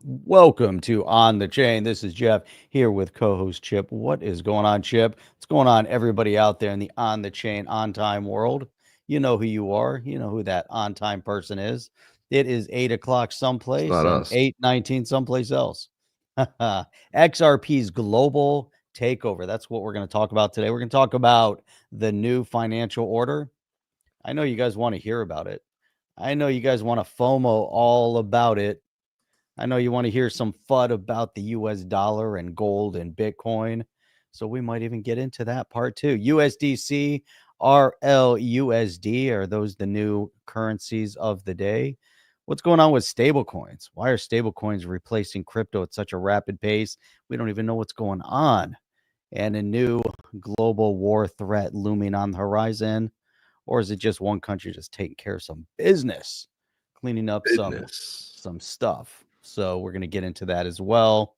Welcome to On the Chain. This is Jeff here with co-host Chip. What is going on, Chip? What's going on, everybody out there in the On the Chain on time world? You know who you are. You know who that on time person is. It is 8 o'clock It's someplace not and us. 8:19 someplace else. XRP's global takeover. That's what we're going to talk about today. We're going to talk about the new financial order. I know you guys want to hear about it. I know you guys want to FOMO all about it. I know you want to hear some FUD about the US dollar and gold and Bitcoin. So we might even get into that part too. USDC, RLUSD, are those the new currencies of the day? What's going on with stablecoins? Why are stablecoins replacing crypto at such a rapid pace? We don't even know what's going on. And a new global war threat looming on the horizon? Or is it just one country just taking care of some business, cleaning up some stuff? So we're going to get into that as well.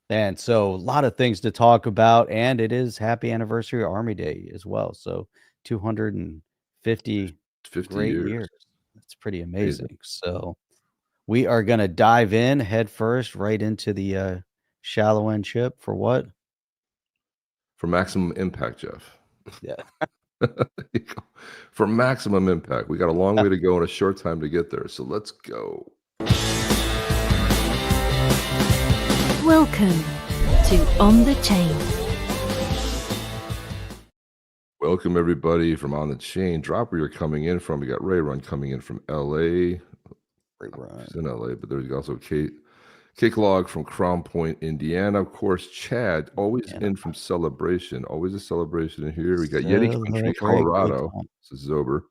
And so a lot of things to talk about. And it is happy anniversary Army Day as well. So 250 great years. That's pretty amazing. So we are going to dive in head first right into the shallow end, Chip. For what? For maximum impact, Jeff. Yeah. For maximum impact. We got a long way to go and a short time to get there. So let's go. Welcome to On the Chain. Welcome everybody from On the Chain. Drop where you're coming in from. We got Ray Run coming in from LA. He's in LA, but there's also Cake Log from Crown Point, Indiana. Of course, Chad, always in from Celebration. Always a celebration in here. We got Yeti Country, Colorado. This is Zober.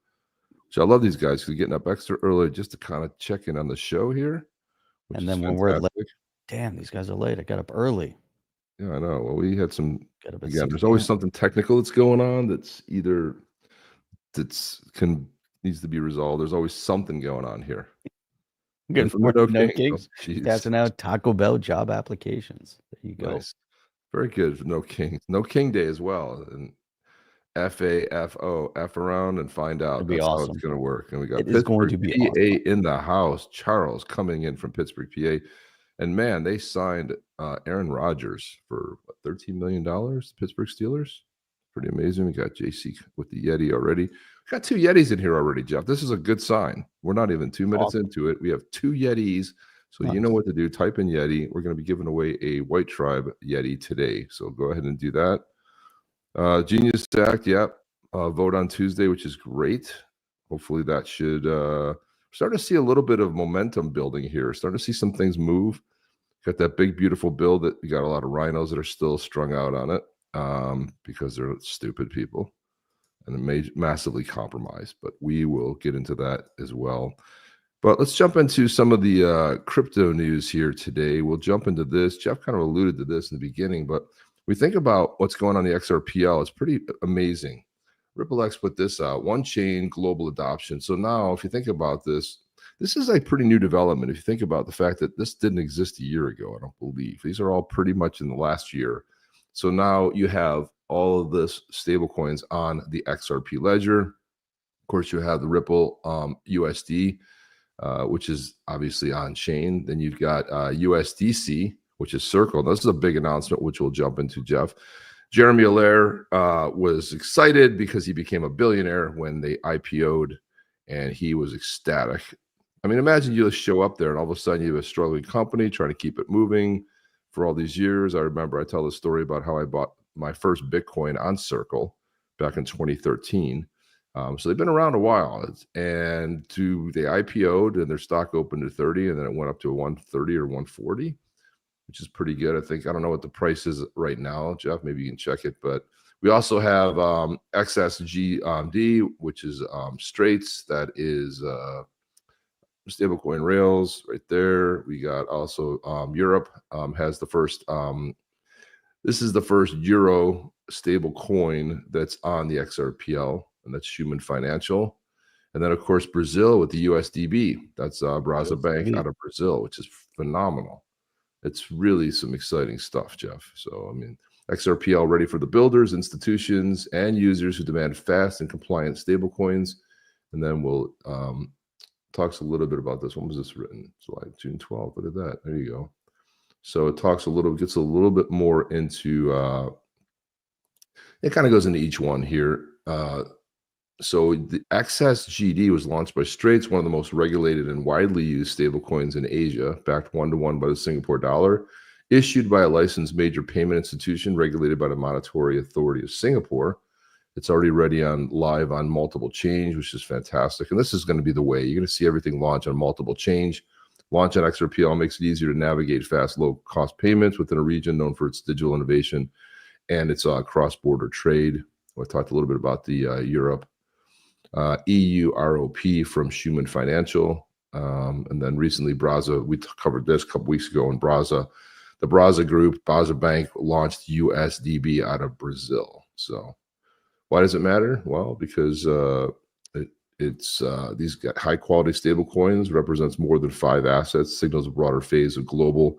So I love these guys because getting up extra early just to kind of check in on the show here. And then when we're late, damn, these guys are late. I got up early. Yeah, I know. Well, we had some. Again, there's always something technical that's going on that's either needs to be resolved. There's always something going on here. Good for No Kings. Passing out Taco Bell job applications. There you go. Nice. Very good. No Kings. No King Day as well. And FAFO, F around and find out. That's awesome. How it's going to work. And we got Pittsburgh, PA in the house. Charles coming in from Pittsburgh, PA. And man, they signed Aaron Rodgers for $13 million. Pittsburgh Steelers. Pretty amazing. We got JC with the Yeti already. We got 2 Yetis in here already, Jeff. This is a good sign. We're not even 2 minutes into it. We have 2 Yetis. So you know what to do. Type in Yeti. We're going to be giving away a White Tribe Yeti today. So go ahead and do that. Genius Act, yep. Vote on Tuesday, which is great. Hopefully that should start to see a little bit of momentum building here. Starting to see some things move. Got that big, beautiful bill that we got a lot of rhinos that are still strung out on it because they're stupid people and massively compromised. But we will get into that as well. But let's jump into some of the crypto news here today. We'll jump into this. Jeff kind of alluded to this in the beginning, but we think about what's going on in the XRPL. It's pretty amazing. RippleX put this out, one chain global adoption. So now if you think about this, this is a pretty new development. If you think about the fact that this didn't exist a year ago, I don't believe. These are all pretty much in the last year. So now you have all of this stablecoins on the XRP ledger. Of course, you have the Ripple USD, which is obviously on chain. Then you've got USDC, which is Circle. This is a big announcement, which we'll jump into, Jeff. Jeremy Allaire was excited because he became a billionaire when they IPO'd, and he was ecstatic. I mean, imagine you just show up there and all of a sudden you have a struggling company trying to keep it moving for all these years. I remember I tell the story about how I bought my first Bitcoin on Circle back in 2013. So they've been around a while, and they IPO'd and their stock opened to 30, and then it went up to 130 or 140, which is pretty good. I think, I don't know what the price is right now, Jeff. Maybe you can check it. But we also have XSGD, which is Straits. That is stablecoin rails right there. We got also Europe has the first. This is the first Euro stable coin that's on the XRPL, and that's Human Financial. And then, of course, Brazil with the USDB. That's Brasa Bank out of Brazil, which is phenomenal. It's really some exciting stuff, Jeff. So, I mean, XRPL ready for the builders, institutions, and users who demand fast and compliant stablecoins. And then we'll talks a little bit about this. When was this written? July, June 12th. Look at that. There you go. So it talks gets a little bit more into, it kind of goes into each one here. So the XSGD was launched by Straits, one of the most regulated and widely used stablecoins in Asia, backed 1-to-1 by the Singapore dollar, issued by a licensed major payment institution regulated by the Monetary Authority of Singapore. It's already ready live on multiple chains, which is fantastic. And this is going to be the way. You're going to see everything launch on multiple chains. Launch on XRPL makes it easier to navigate fast, low-cost payments within a region known for its digital innovation and its cross-border trade. I talked a little bit about the Europe. EU ROP from Schumann Financial. And then recently, Braza, we covered this a couple weeks ago in Braza. The Braza Group, Braza Bank, launched USDB out of Brazil. So why does it matter? Well, because it's these high-quality stable coins represents more than 5 assets, signals a broader phase of global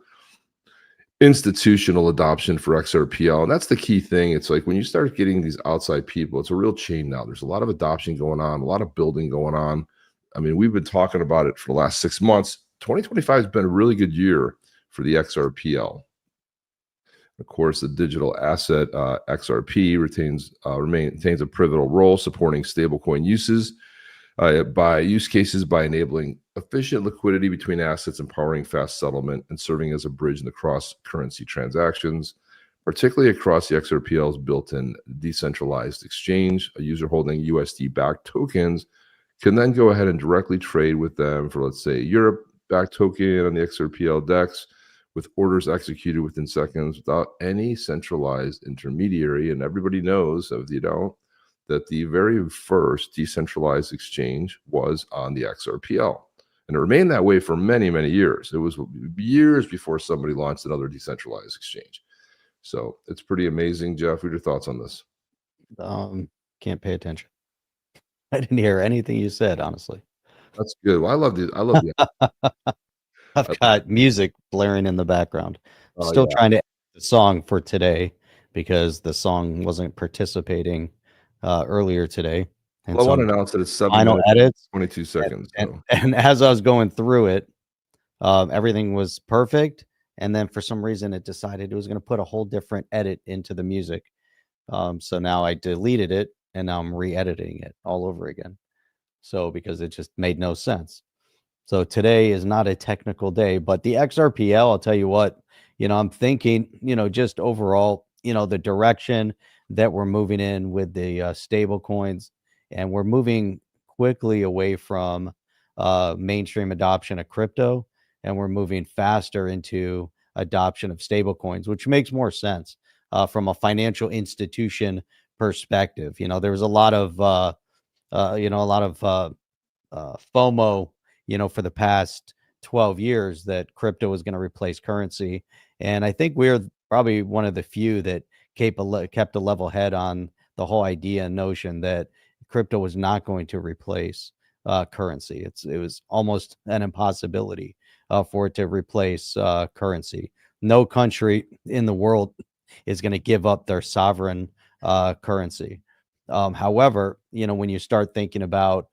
institutional adoption for XRPL. And that's the key thing. It's like when you start getting these outside people, it's a real chain now. There's a lot of adoption going on, a lot of building going on. I mean, we've been talking about it for the last 6 months. 2025 has been a really good year for the XRPL. Of course, the digital asset XRP retains a pivotal role supporting stablecoin uses by use cases by enabling efficient liquidity between assets, empowering fast settlement, and serving as a bridge in the cross-currency transactions, particularly across the XRPL's built-in decentralized exchange. A user holding USD-backed tokens can then go ahead and directly trade with them for, let's say, Europe-backed token on the XRPL DEX, with orders executed within seconds without any centralized intermediary. And everybody knows, if you don't, that the very first decentralized exchange was on the XRPL. And it remained that way for many, many years. It was years before somebody launched another decentralized exchange. So it's pretty amazing. Jeff, what are your thoughts on this? Can't pay attention. I didn't hear anything you said, honestly. That's good. Well, I love the I've got music blaring in the background. Still trying to edit the song for today because the song wasn't participating earlier today. And well, I want to announce that it's 7 final minutes, edits, 22 seconds. And as I was going through it, everything was perfect. And then for some reason, it decided it was going to put a whole different edit into the music. So now I deleted it, and now I'm re-editing it all over again. So because it just made no sense. So today is not a technical day, but the XRPL, I'll tell you what, I'm thinking, just overall, the direction that we're moving in with the stable coins, and we're moving quickly away from mainstream adoption of crypto, and we're moving faster into adoption of stable coins, which makes more sense from a financial institution perspective. There was a lot of FOMO, for the past 12 years that crypto was going to replace currency. And I think we're probably one of the few that kept a level head on the whole idea and notion that crypto was not going to replace currency. It was almost an impossibility for it to replace currency. No country in the world is going to give up their sovereign currency. However, when you start thinking about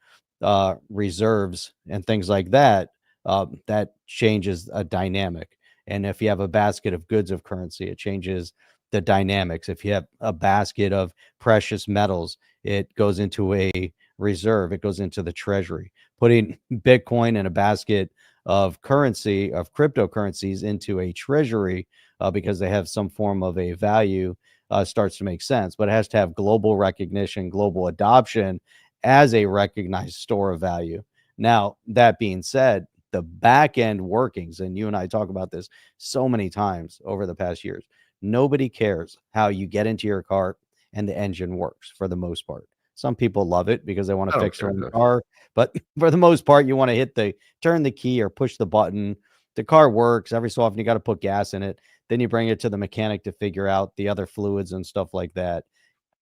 reserves and things like that, that changes a dynamic. And if you have a basket of goods of currency, it changes the dynamics. If you have a basket of precious metals, it goes into a reserve. It goes into the treasury. Putting Bitcoin in a basket of currency, of cryptocurrencies, into a treasury because they have some form of a value starts to make sense. But it has to have global recognition, global adoption as a recognized store of value. Now, that being said, the back end workings, and you and I talk about this so many times over the past years, nobody cares how you get into your car and the engine works for the most part. Some people love it because they want to fix their own car, but for the most part, you want to turn the key or push the button. The car works. Every so often, you got to put gas in it. Then you bring it to the mechanic to figure out the other fluids and stuff like that.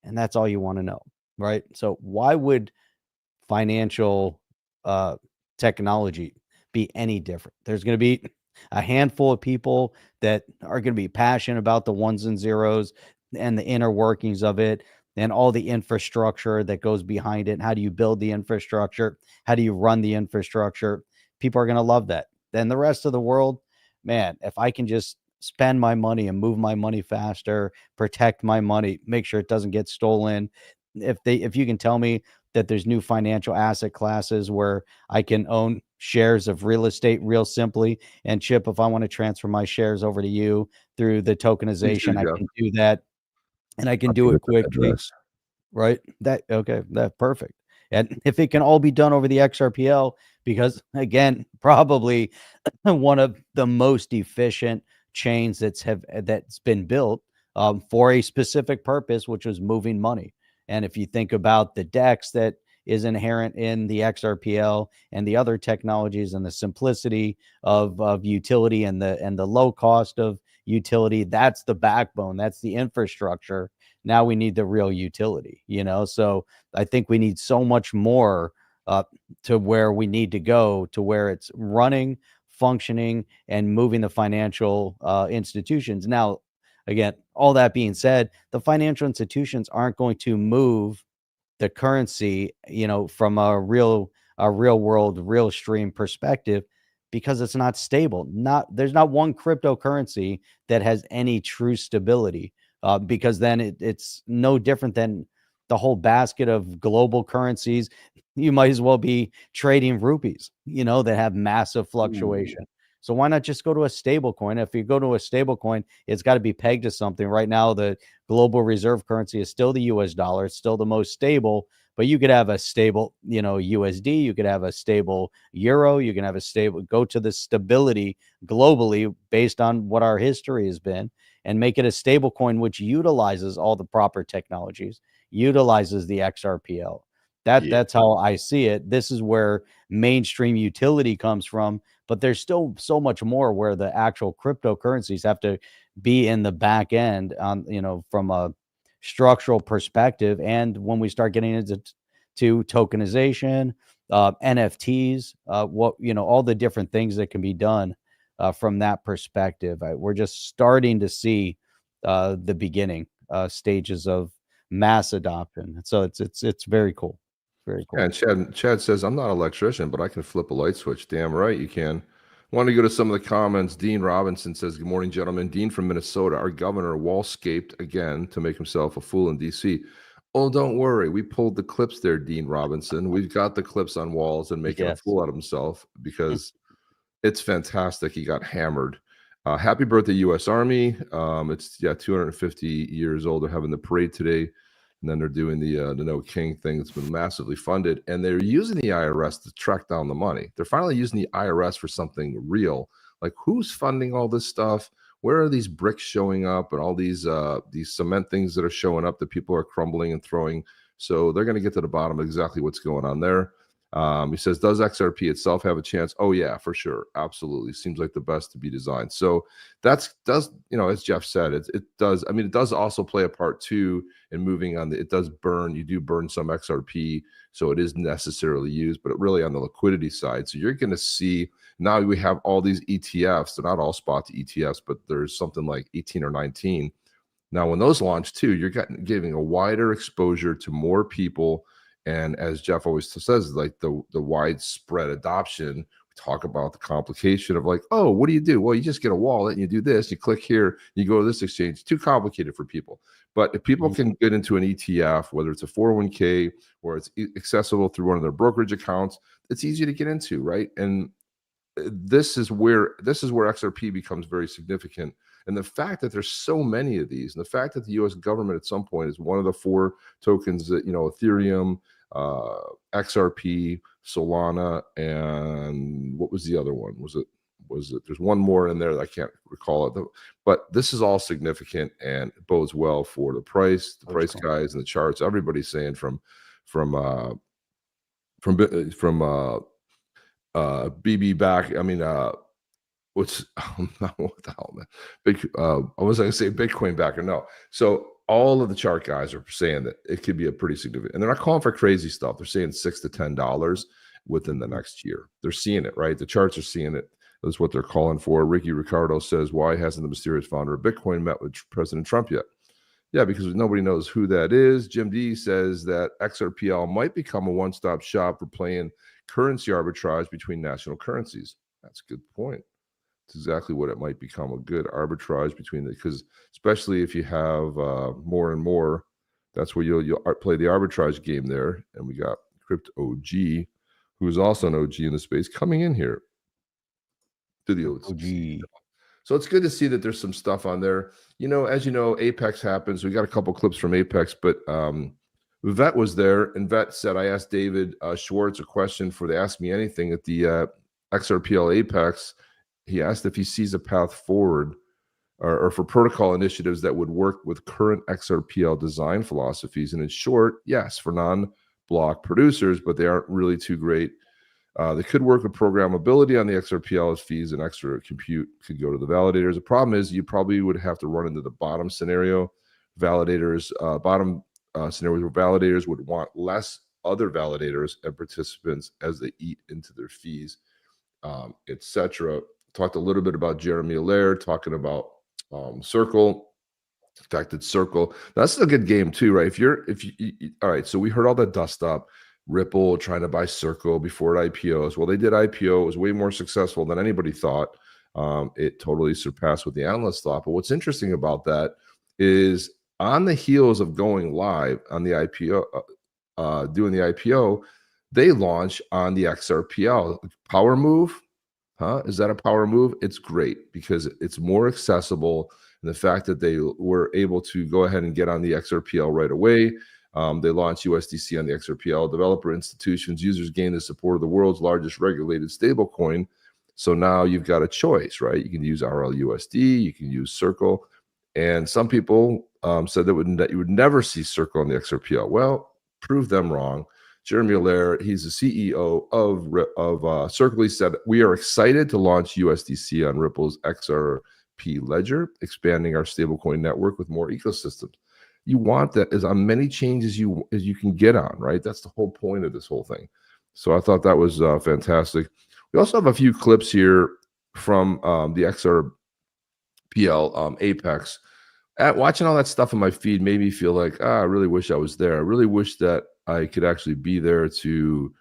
And that's all you want to know, right? So why would financial technology be any different? There's going to be a handful of people that are going to be passionate about the ones and zeros and the inner workings of it. and all the infrastructure that goes behind it. How do you build the infrastructure? How do you run the infrastructure? People are going to love that. Then the rest of the world, man, if I can just spend my money and move my money faster, protect my money, make sure it doesn't get stolen. If you can tell me that there's new financial asset classes where I can own shares of real estate real simply, and Chip, if I want to transfer my shares over to you through the tokenization, I can do that, and I can do it quickly, right? That's perfect. And if it can all be done over the XRPL, because again, probably one of the most efficient chains that's been built for a specific purpose, which was moving money. And if you think about the DEX that is inherent in the XRPL and the other technologies and the simplicity of utility and the low cost of utility, that's the backbone, that's the infrastructure. Now we need the real utility, so I think we need so much more to where we need to go, to where it's running, functioning, and moving the financial institutions. Now, again, all that being said, the financial institutions aren't going to move the currency, from a real world, real stream perspective, because it's not stable. There's not one cryptocurrency that has any true stability, because then it's no different than the whole basket of global currencies. You might as well be trading rupees, that have massive fluctuation. So why not just go to a stable coin? If you go to a stable coin, it's got to be pegged to something. Right now, the global reserve currency is still the US dollar. It's still the most stable, but you could have a stable, USD. You could have a stable euro. You can have a stable, go to the stability globally based on what our history has been, and make it a stable coin, which utilizes all the proper technologies, utilizes the XRPL. That's how I see it. This is where mainstream utility comes from, but there's still so much more where the actual cryptocurrencies have to be in the back end on, from a structural perspective. And when we start getting into tokenization, NFTs, all the different things that can be done from that perspective, we're just starting to see the beginning stages of mass adoption. So it's very cool. Very cool. And Chad says, I'm not an electrician, but I can flip a light switch. Damn right you can. Want to go to some of the comments. Dean Robinson says, good morning, gentlemen. Dean from Minnesota. Our governor Walz-scaped again to make himself a fool in D.C. Oh, don't worry. We pulled the clips there, Dean Robinson. We've got the clips on Walz and making a fool out of himself, because it's fantastic. He got hammered. Happy birthday, U.S. Army. It's 250 years old. They're having the parade today. And then they're doing the No King thing that's been massively funded. And they're using the IRS to track down the money. They're finally using the IRS for something real. Like, who's funding all this stuff? Where are these bricks showing up and all these cement things that are showing up that people are crumbling and throwing? So they're going to get to the bottom of exactly what's going on there. He says, does XRP itself have a chance? Oh yeah, for sure. Absolutely. Seems like the best to be designed. So as Jeff said, it does. I mean, it does also play a part too in moving on. It does burn. You do burn some XRP. So it is necessarily used, but really on the liquidity side. So you're going to see now we have all these ETFs. They're not all spot ETFs, but there's something like 18 or 19. Now, when those launch too, you're giving a wider exposure to more people. And as Jeff always says, like the widespread adoption, we talk about the complication of like, oh, what do you do? Well, you just get a wallet and you do this, you click here, you go to this exchange. Too complicated for people. But if people can get into an ETF, whether it's a 401k or it's accessible through one of their brokerage accounts, it's easy to get into, right? And this is where XRP becomes very significant. And the fact that there's so many of these, and the fact that the U.S. government at some point is one of the 4 tokens that, Ethereum, XRP, Solana, and what was the other one? Was it? There's one more in there that I can't recall it. But this is all significant and bodes well for the price guys and the charts. Everybody's saying from BB back. I mean, what the hell, man? I was going to say Bitcoin backer. No. So all of the chart guys are saying that it could be a pretty significant, and they're not calling for crazy stuff. They're saying $6 to $10 within the next year. They're seeing it, right? The charts are seeing it. That's what they're calling for. Ricky Ricardo says, why hasn't the mysterious founder of Bitcoin met with President Trump yet? Yeah, because nobody knows who that is. Jim D says that XRPL might become a one-stop shop for playing currency arbitrage between national currencies. That's a good point. It's exactly what it might become, a good arbitrage between the, because especially if you have more and more, that's where you'll play the arbitrage game there. And we got Crypt OG, who is also an OG in the space, coming in here to the OG. So it's good to see that there's some stuff on there. You know, as you know, Apex happens. We got a couple clips from Apex, but Vet was there, and Vet said, I asked David Schwartz a question for the Ask Me Anything at the XRPL Apex. He asked if he sees a path forward or for protocol initiatives that would work with current XRPL design philosophies. And in short, yes, for non-block producers, but they aren't really too great. They could work with programmability on the XRPL as fees and extra compute could go to the validators. The problem is you probably would have to run into the bottom scenario. Validators, scenarios where validators would want less other validators and participants as they eat into their fees, etc. Talked a little bit about Jeremy Allaire, talking about Circle. In fact, it's Circle. That's a good game too, right? If you all right, so we heard all that dust up. Ripple trying to buy Circle before it IPOs. Well, they did IPO. It was way more successful than anybody thought. It totally surpassed what the analysts thought. But what's interesting about that is on the heels of going live on the IPO, doing the IPO, they launch on the XRPL. Power move? Huh? Is that a power move? It's great because it's more accessible. And the fact that they were able to go ahead and get on the XRPL right away. They launched USDC on the XRPL. Developer institutions, users gain the support of the world's largest regulated stablecoin. So now you've got a choice, right? You can use RLUSD, you can use Circle. And some people said that you would never see Circle on the XRPL. Well, prove them wrong. Jeremy Allaire, he's the CEO of Circle. He said, we are excited to launch USDC on Ripple's XRP ledger, expanding our stablecoin network with more ecosystems. You want that as many changes as you can get on, right? That's the whole point of this whole thing. So I thought that was fantastic. We also have a few clips here from the XRPL Apex. Watching all that stuff in my feed made me feel like, I really wish I was there. I really wish that I could actually be there to,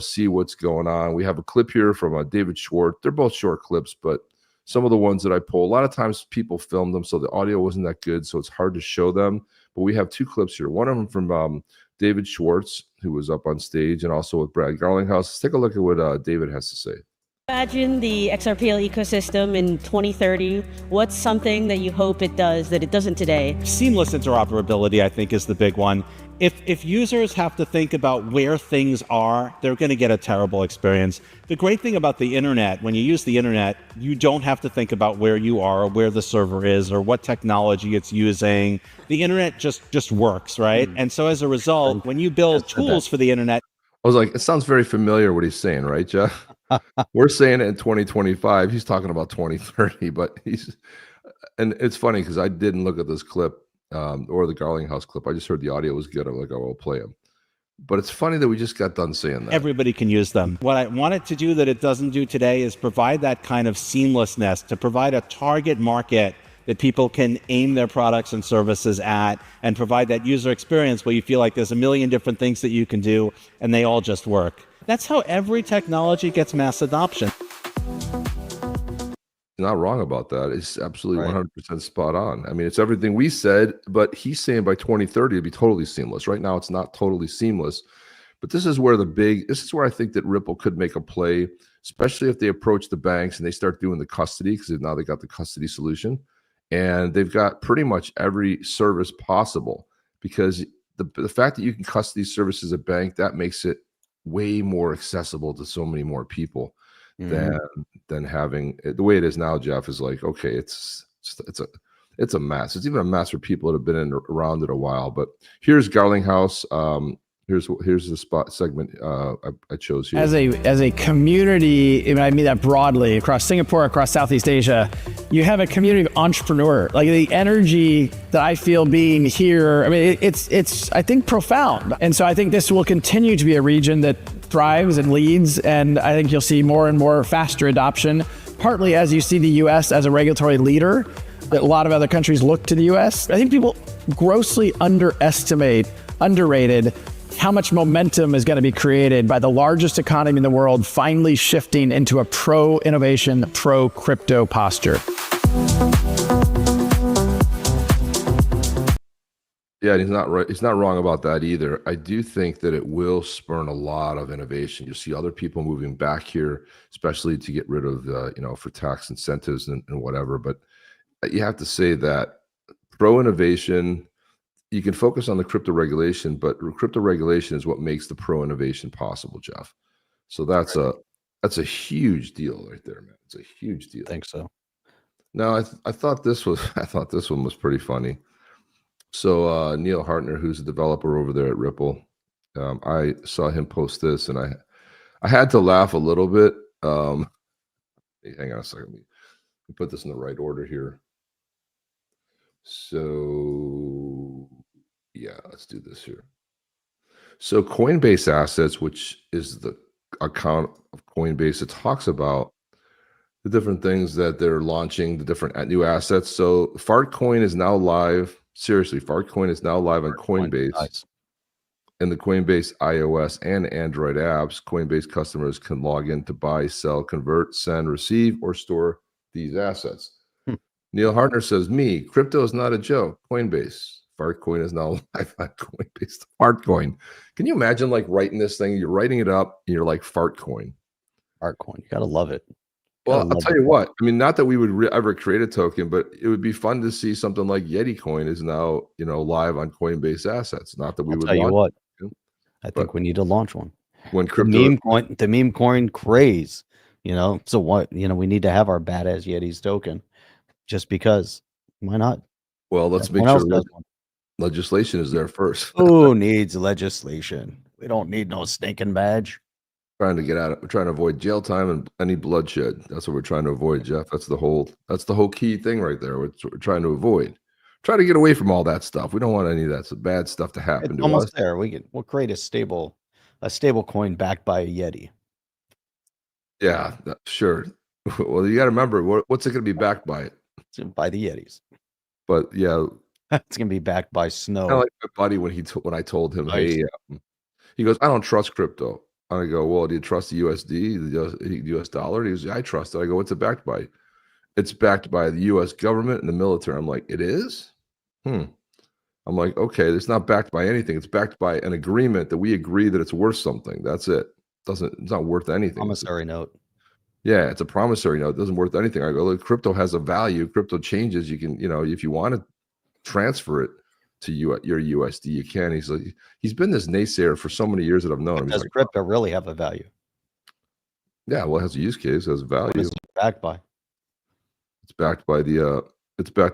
see what's going on. We have a clip here from David Schwartz. They're both short clips, but some of the ones that I pull, a lot of times people film them, so the audio wasn't that good, so it's hard to show them. But we have two clips here. One of them from David Schwartz, who was up on stage, and also with Brad Garlinghouse. Let's take a look at what David has to say. Imagine the XRPL ecosystem in 2030. What's something that you hope it does that it doesn't today? Seamless interoperability, I think, is the big one. If users have to think about where things are, they're going to get a terrible experience. The great thing about the internet, when you use the internet, you don't have to think about where you are or where the server is or what technology it's using. The internet just works, right? And so as a result, when you build tools for the internet. I was like, it sounds very familiar what he's saying, right, Jeff? We're saying it in 2025. He's talking about 2030, but and it's funny because I didn't look at this clip or the Garlinghouse clip. I just heard the audio was good. I'm like, I'll play him. But it's funny that we just got done saying that. Everybody can use them. What I want it to do that it doesn't do today is provide that kind of seamlessness, to provide a target market that people can aim their products and services at and provide that user experience where you feel like there's a million different things that you can do and they all just work. That's how every technology gets mass adoption. Not wrong about that. It's absolutely 100% spot on. I mean, it's everything we said, but he's saying by 2030 it'll be totally seamless. Right now, it's not totally seamless, but this is where I think that Ripple could make a play, especially if they approach the banks and they start doing the custody, because now they got the custody solution and they've got pretty much every service possible, because the fact that you can custody services at bank, that makes it way more accessible to so many more people. Than having it the way it is now. Jeff, is like, okay, it's a mess. It's even a mess for people that have been around it a while. But here's Garlinghouse. Here's the spot segment I chose here. As a community, I mean that broadly across Singapore, across Southeast Asia, you have a community of entrepreneur. Like the energy that I feel being here, I mean, it's I think profound. And so I think this will continue to be a region that thrives and leads, and I think you'll see more and more faster adoption, partly as you see the US as a regulatory leader, that a lot of other countries look to the US. I think people grossly underrated how much momentum is going to be created by the largest economy in the world finally shifting into a pro-innovation, pro-crypto posture. Yeah, and he's not right. He's not wrong about that either. I do think that it will spurn a lot of innovation. You'll see other people moving back here, especially to get rid of for tax incentives and whatever. But you have to say that pro-innovation, you can focus on the crypto regulation, but crypto regulation is what makes the pro-innovation possible, Jeff. So that's a huge deal right there, man. It's a huge deal. I think so. Now, I thought this one was pretty funny. So Neil Hartner, who's a developer over there at Ripple, I saw him post this, and I had to laugh a little bit. Hang on a second. Let me put this in the right order here. So yeah, let's do this here. So Coinbase Assets, which is the account of Coinbase, it talks about the different things that they're launching, the different new assets. So Fartcoin is now live. Seriously, Fartcoin is now live on Coinbase. Nice. In the Coinbase iOS and Android apps, Coinbase customers can log in to buy, sell, convert, send, receive, or store these assets. Neil Hartner says, crypto is not a joke. Coinbase. Fartcoin is now live on Coinbase. Fartcoin. Can you imagine like writing this thing? You're writing it up and you're like Fartcoin. Fartcoin. You got to love it. Well, I'll tell you what. I mean, not that we would ever create a token, but it would be fun to see something like Yeti coin is now, live on Coinbase Assets. Not that we would. Tell you what, I think we need to launch one. When crypto, the meme coin craze, So what? We need to have our badass Yetis token, just because. Why not? Well, let's make sure legislation is there first. Who needs legislation? We don't need no stinking badge. Trying to get out of, we're trying to avoid jail time and any bloodshed. That's what we're trying to avoid, Jeff. That's the whole key thing right there. We're trying to avoid. Try to get away from all that stuff. We don't want any of that bad stuff to happen to us. Almost there. We'll create a stable coin backed by a Yeti. Yeah, sure. Well, you got to remember, what's it going to be backed by? It's by the Yetis. But yeah, it's going to be backed by snow. Kind of like my buddy when I told him, nice. Hey, he goes, I don't trust crypto. I go, well, do you trust the USD, the US dollar? He goes, yeah, I trust it. I go, what's it backed by? It's backed by the US government and the military. I'm like, it is? I'm like, okay, it's not backed by anything. It's backed by an agreement that we agree that it's worth something. That's it. It's not worth anything. Promissory note. Yeah, it's a promissory note. It doesn't worth anything. I go, look, crypto has a value. Crypto changes. You can, if you want to transfer it to your USD, you can. He's like, he's been this naysayer for so many years that I've known him. Does crypto really have a value? Yeah, well, it has a use case, it has value. What is it backed by? It's backed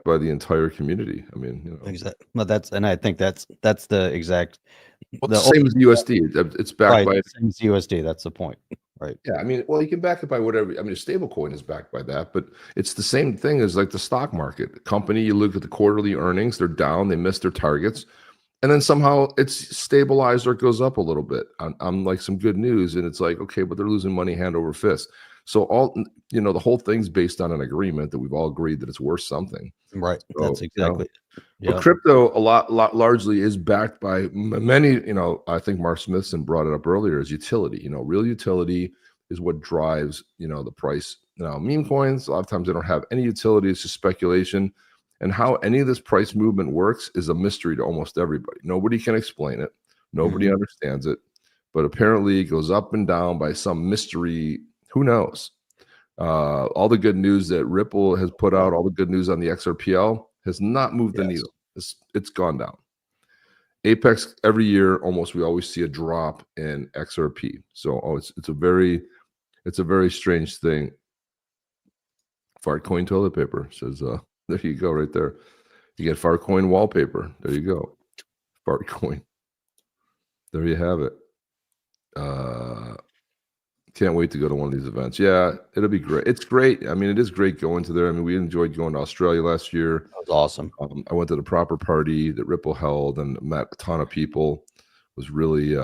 by the entire community. I mean, exactly. Well, I think that's the exact. The same as USD. It's backed by same as USD. That's the point, right? Yeah, I mean, well, you can back it by whatever. I mean, a stablecoin is backed by that, but it's the same thing as like the stock market. A company, you look at the quarterly earnings, they're down, they missed their targets, and then somehow it's stabilized or it goes up a little bit on like some good news, and it's like, okay, but they're losing money hand over fist. So the whole thing's based on an agreement that we've all agreed that it's worth something. Right. So, that's exactly. But crypto a lot largely is backed by many, I think Mark Smithson brought it up earlier, is utility. Real utility is what drives, the price. Now, meme coins, a lot of times they don't have any utility. It's just speculation. And how any of this price movement works is a mystery to almost everybody. Nobody can explain it. Nobody understands it. But apparently it goes up and down by some mystery. Who knows? All the good news that Ripple has put out, all the good news on the XRPL has not moved the needle. It's gone down. Apex, every year, almost we always see a drop in XRP. So it's a very strange thing. Fartcoin toilet paper says, there you go, right there. You get Fartcoin wallpaper. There you go. Fartcoin. There you have it. Can't wait to go to one of these events. Yeah, it'll be great. It's great. I mean, it is great going to there. I mean, we enjoyed going to Australia last year. That was awesome. I went to the proper party that Ripple held and met a ton of people. It was really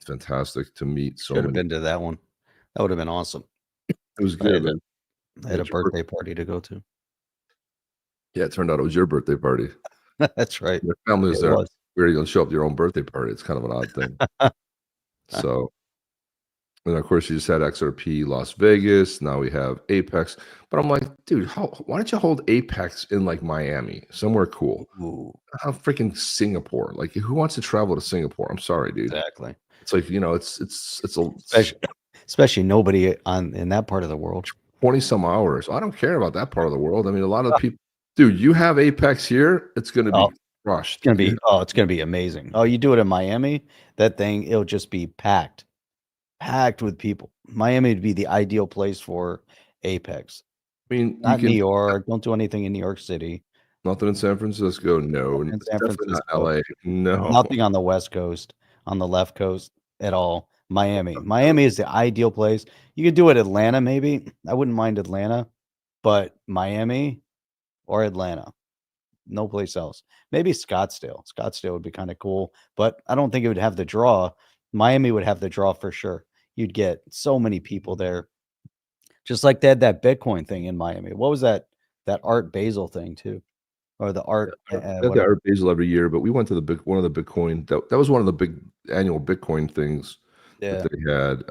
fantastic to meet. Should have been to that one. That would have been awesome. It was good. I had a birthday party to go to. Yeah, it turned out it was your birthday party. That's right. Their families there. Where you'll show up to your own birthday party. It's kind of an odd thing. So, and of course, you just had XRP Las Vegas. Now we have Apex. But I'm like, dude, why don't you hold Apex in like Miami, somewhere cool? How freaking Singapore? Like, who wants to travel to Singapore? I'm sorry, dude. Exactly. It's like, you know, it's especially nobody in that part of the world. 20 some hours. I don't care about that part of the world. I mean, a lot of people, dude, you have Apex here, it's going to be crushed. It's going to be amazing. Oh, you do it in Miami, that thing, it'll just be packed with people. Miami would be the ideal place for Apex. I mean, not New York. Don't do anything in New York City. Nothing in San Francisco. No. In San Francisco. Not LA. No. Nothing on the West Coast, on the left coast at all. Miami is the ideal place. You could do it Atlanta, maybe. I wouldn't mind Atlanta, but Miami or Atlanta, no place else. Maybe Scottsdale. Scottsdale would be kind of cool, but I don't think it would have the draw. Miami would have the draw for sure. You'd get so many people there. Just like they had that Bitcoin thing in Miami. What was that Art Basel thing too? Or the Art the Art Basel every year, but we went to one of the Bitcoin. That was one of the big annual Bitcoin things that they had.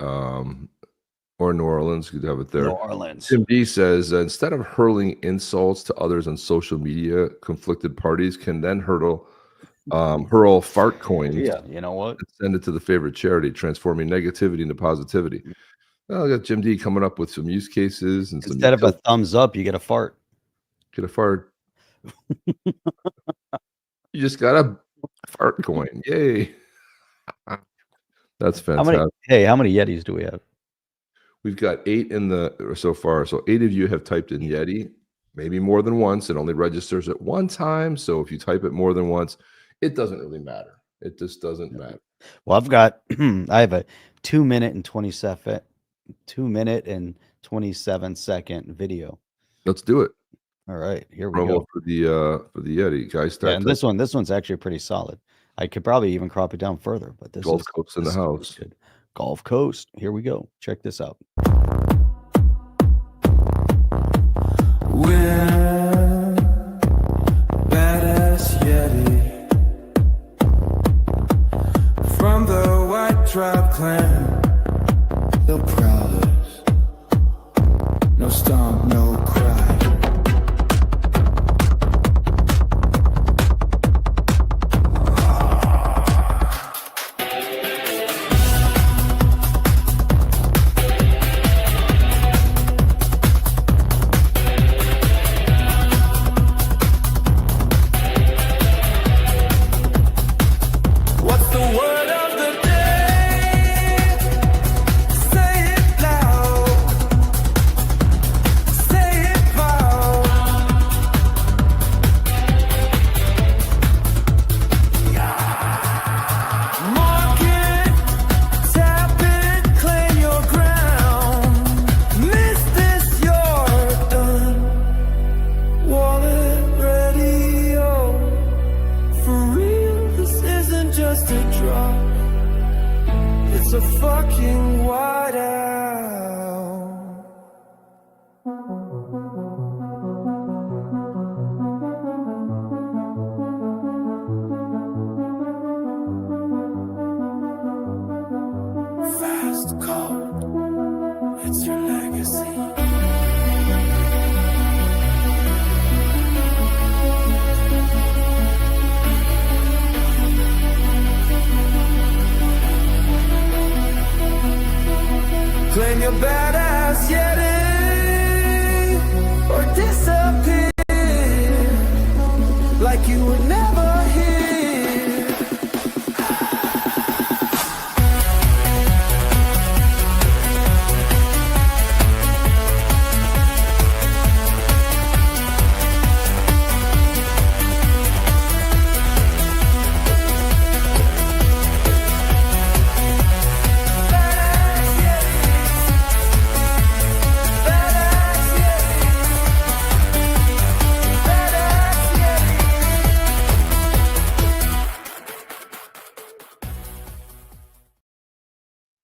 Or New Orleans, you could have it there. New Orleans. Tim D says, instead of hurling insults to others on social media, conflicted parties can then hurl fart coins. Yeah, you know what? And send it to the favorite charity, transforming negativity into positivity. Well, I got Jim D coming up with some use cases. And instead of a thumbs up, you get a fart. Get a fart. You just got a fart coin. Yay. That's fantastic. How many Yetis do we have? We've got 8 so far. So 8 of you have typed in Yeti, maybe more than once. It only registers at one time. So if you type it more than once, it doesn't really matter. It just doesn't matter. Well, I have a 2 minute and 27 second video. Let's do it. All right, here we go. For the Yeti, guys. Yeah, and this one's actually pretty solid. I could probably even crop it down further, but this Gulf Coast in the house. Good. Gulf Coast. Here we go. Check this out. We're Badass Yeti from the White Tribe Clan. The proudest. No stomp, no cry. Claim your badass Yeti or disappear like you were never here.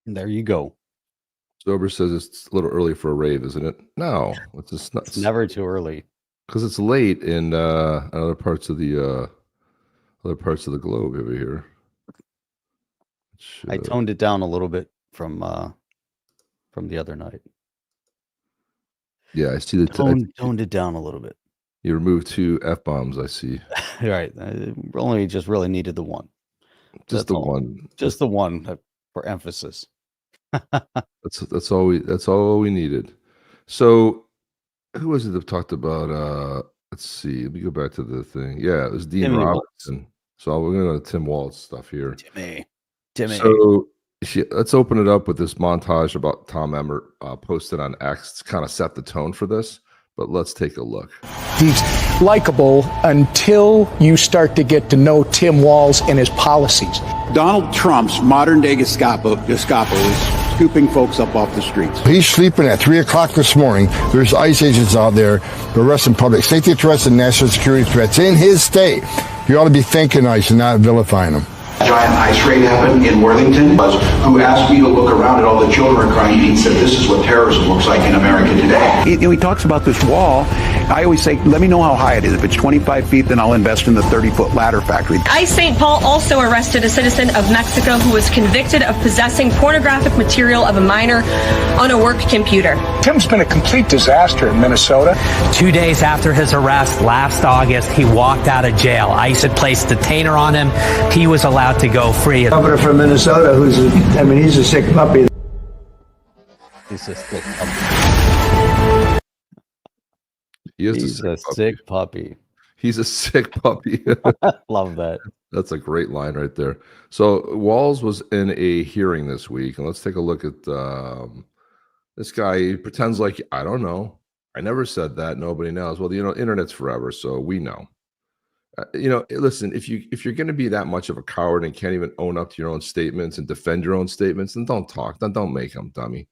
There you go. Sober says it's a little early for a rave, isn't it? No, it's just it's never too early because it's late in other parts of the other parts of the globe over here. I toned it down a little bit from the other night. Yeah, I see the toned it down a little bit. You removed 2 F-bombs, I see. Right. Only just really needed the one. Just the one. Just the one for emphasis. That's all we needed. So who was it that talked about let's see, let me go back to the thing. Yeah, it was Dean Robinson. So we're gonna go to Tim Walz stuff here. Timmy. So let's open it up with this montage about Tom Emmert posted on X to kind of set the tone for this. But let's take a look. He's likable until you start to get to know Tim Walz and his policies. Donald Trump's modern-day Gestapo is scooping folks up off the streets. He's sleeping at 3 o'clock this morning. There's ICE agents out there arresting public safety threats and national security threats in his state. You ought to be thanking ICE and not vilifying them. Giant ice raid happened in Worthington, who asked me to look around at all the children crying. He said, this is what terrorism looks like in America today. He talks about this wall. I always say, let me know how high it is. If it's 25 feet, then I'll invest in the 30-foot ladder factory. ICE St. Paul also arrested a citizen of Mexico who was convicted of possessing pornographic material of a minor on a work computer. Tim's been a complete disaster in Minnesota. 2 days after his arrest last August, he walked out of jail. ICE had placed a detainer on him. He was allowed to go free. Governor from Minnesota, he's a sick puppy. He's a sick puppy. He's a sick puppy. He's a sick puppy. Love that. That's a great line right there. So Walz was in a hearing this week, and let's take a look at this guy. He pretends like, I don't know. I never said that. Nobody knows. Well, internet's forever, so we know. Listen, if you're going to be that much of a coward and can't even own up to your own statements and defend your own statements, then don't talk. Then don't make them, dummy.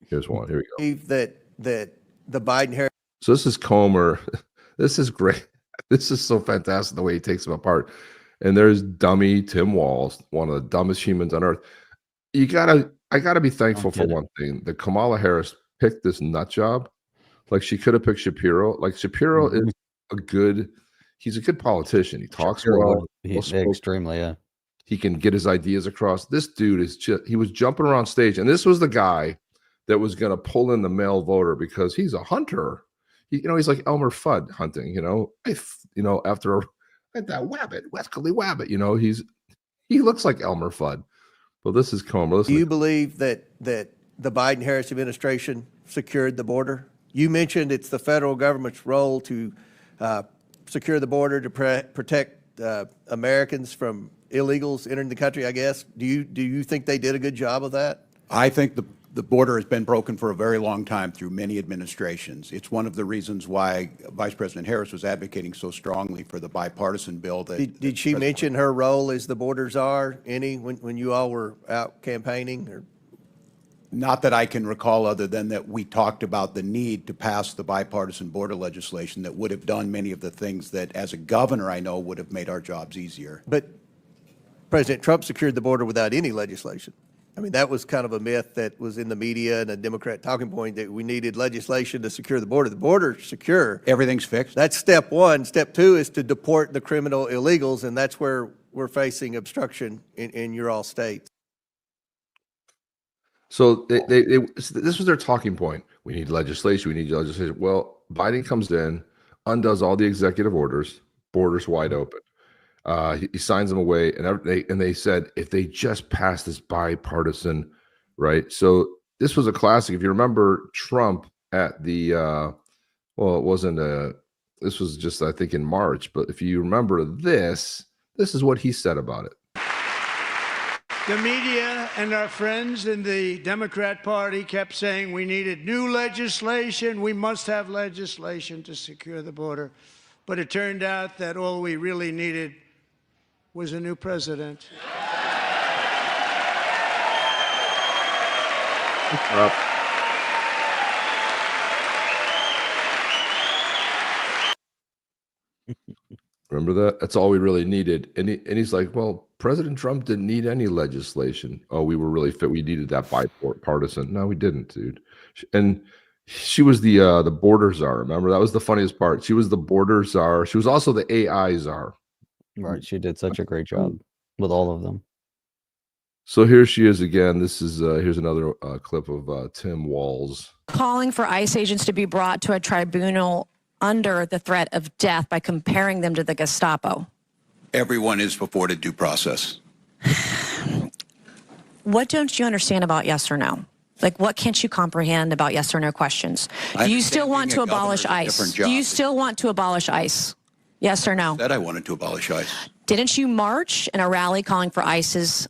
Here's one. Here we go. That the Biden Harris. So this is Comer. This is great. This is so fantastic the way he takes them apart. And there's dummy Tim Walz, one of the dumbest humans on earth. I gotta be thankful for one thing, that Kamala Harris picked this nut job. Like, she could have picked Shapiro. Like, Shapiro is he's a good politician. He talks well. He's extremely, yeah. He can get his ideas across. This dude is he was jumping around stage, and this was the guy that was going to pull in the male voter because he's a hunter. He's like Elmer Fudd hunting. After that wabbit, Wesley Wabbit. He looks like Elmer Fudd. Well, this is Comer. Do you believe that the Biden-Harris administration secured the border? You mentioned it's the federal government's role to secure the border to protect Americans from illegals entering the country, I guess. Do you think they did a good job of that? I think the border has been broken for a very long time through many administrations. It's one of the reasons why Vice President Harris was advocating so strongly for the bipartisan bill. Did she mention her role as the border czar when you all were out campaigning? Or? Not that I can recall, other than that we talked about the need to pass the bipartisan border legislation that would have done many of the things that, as a governor, I know would have made our jobs easier. But President Trump secured the border without any legislation. I mean, that was kind of a myth that was in the media and a Democrat talking point, that we needed legislation to secure the border. The border's secure. Everything's fixed. That's step one. Step two is to deport the criminal illegals, and that's where we're facing obstruction in your all states. So this was their talking point. We need legislation. We need legislation. Well, Biden comes in, undoes all the executive orders, borders wide open. He signs them away, and they said if they just pass this bipartisan, right? So this was a classic. If you remember Trump at the, well, it wasn't this was just, I think, in March. But if you remember this is what he said about it. The media and our friends in the Democrat Party kept saying we needed new legislation. We must have legislation to secure the border. But it turned out that all we really needed was a new president. Remember that? That's all we really needed. And he's like, well, President Trump didn't need any legislation. Oh, we were really fit. We needed that bipartisan. No, we didn't, dude. And she was the border czar. Remember, that was the funniest part. She was the border czar. She was also the AI czar. Right. She did such a great job with all of them. So here she is again. This is here's another clip of Tim Walz calling for ICE agents to be brought to a tribunal under the threat of death by comparing them to the Gestapo. Everyone is afforded due process. What don't you understand about yes or no? Like, what can't you comprehend about yes or no questions? Do you still want to abolish ICE? Do you still want to abolish ICE? Yes or no? That I wanted to abolish ICE. Didn't you march in a rally calling for ICE's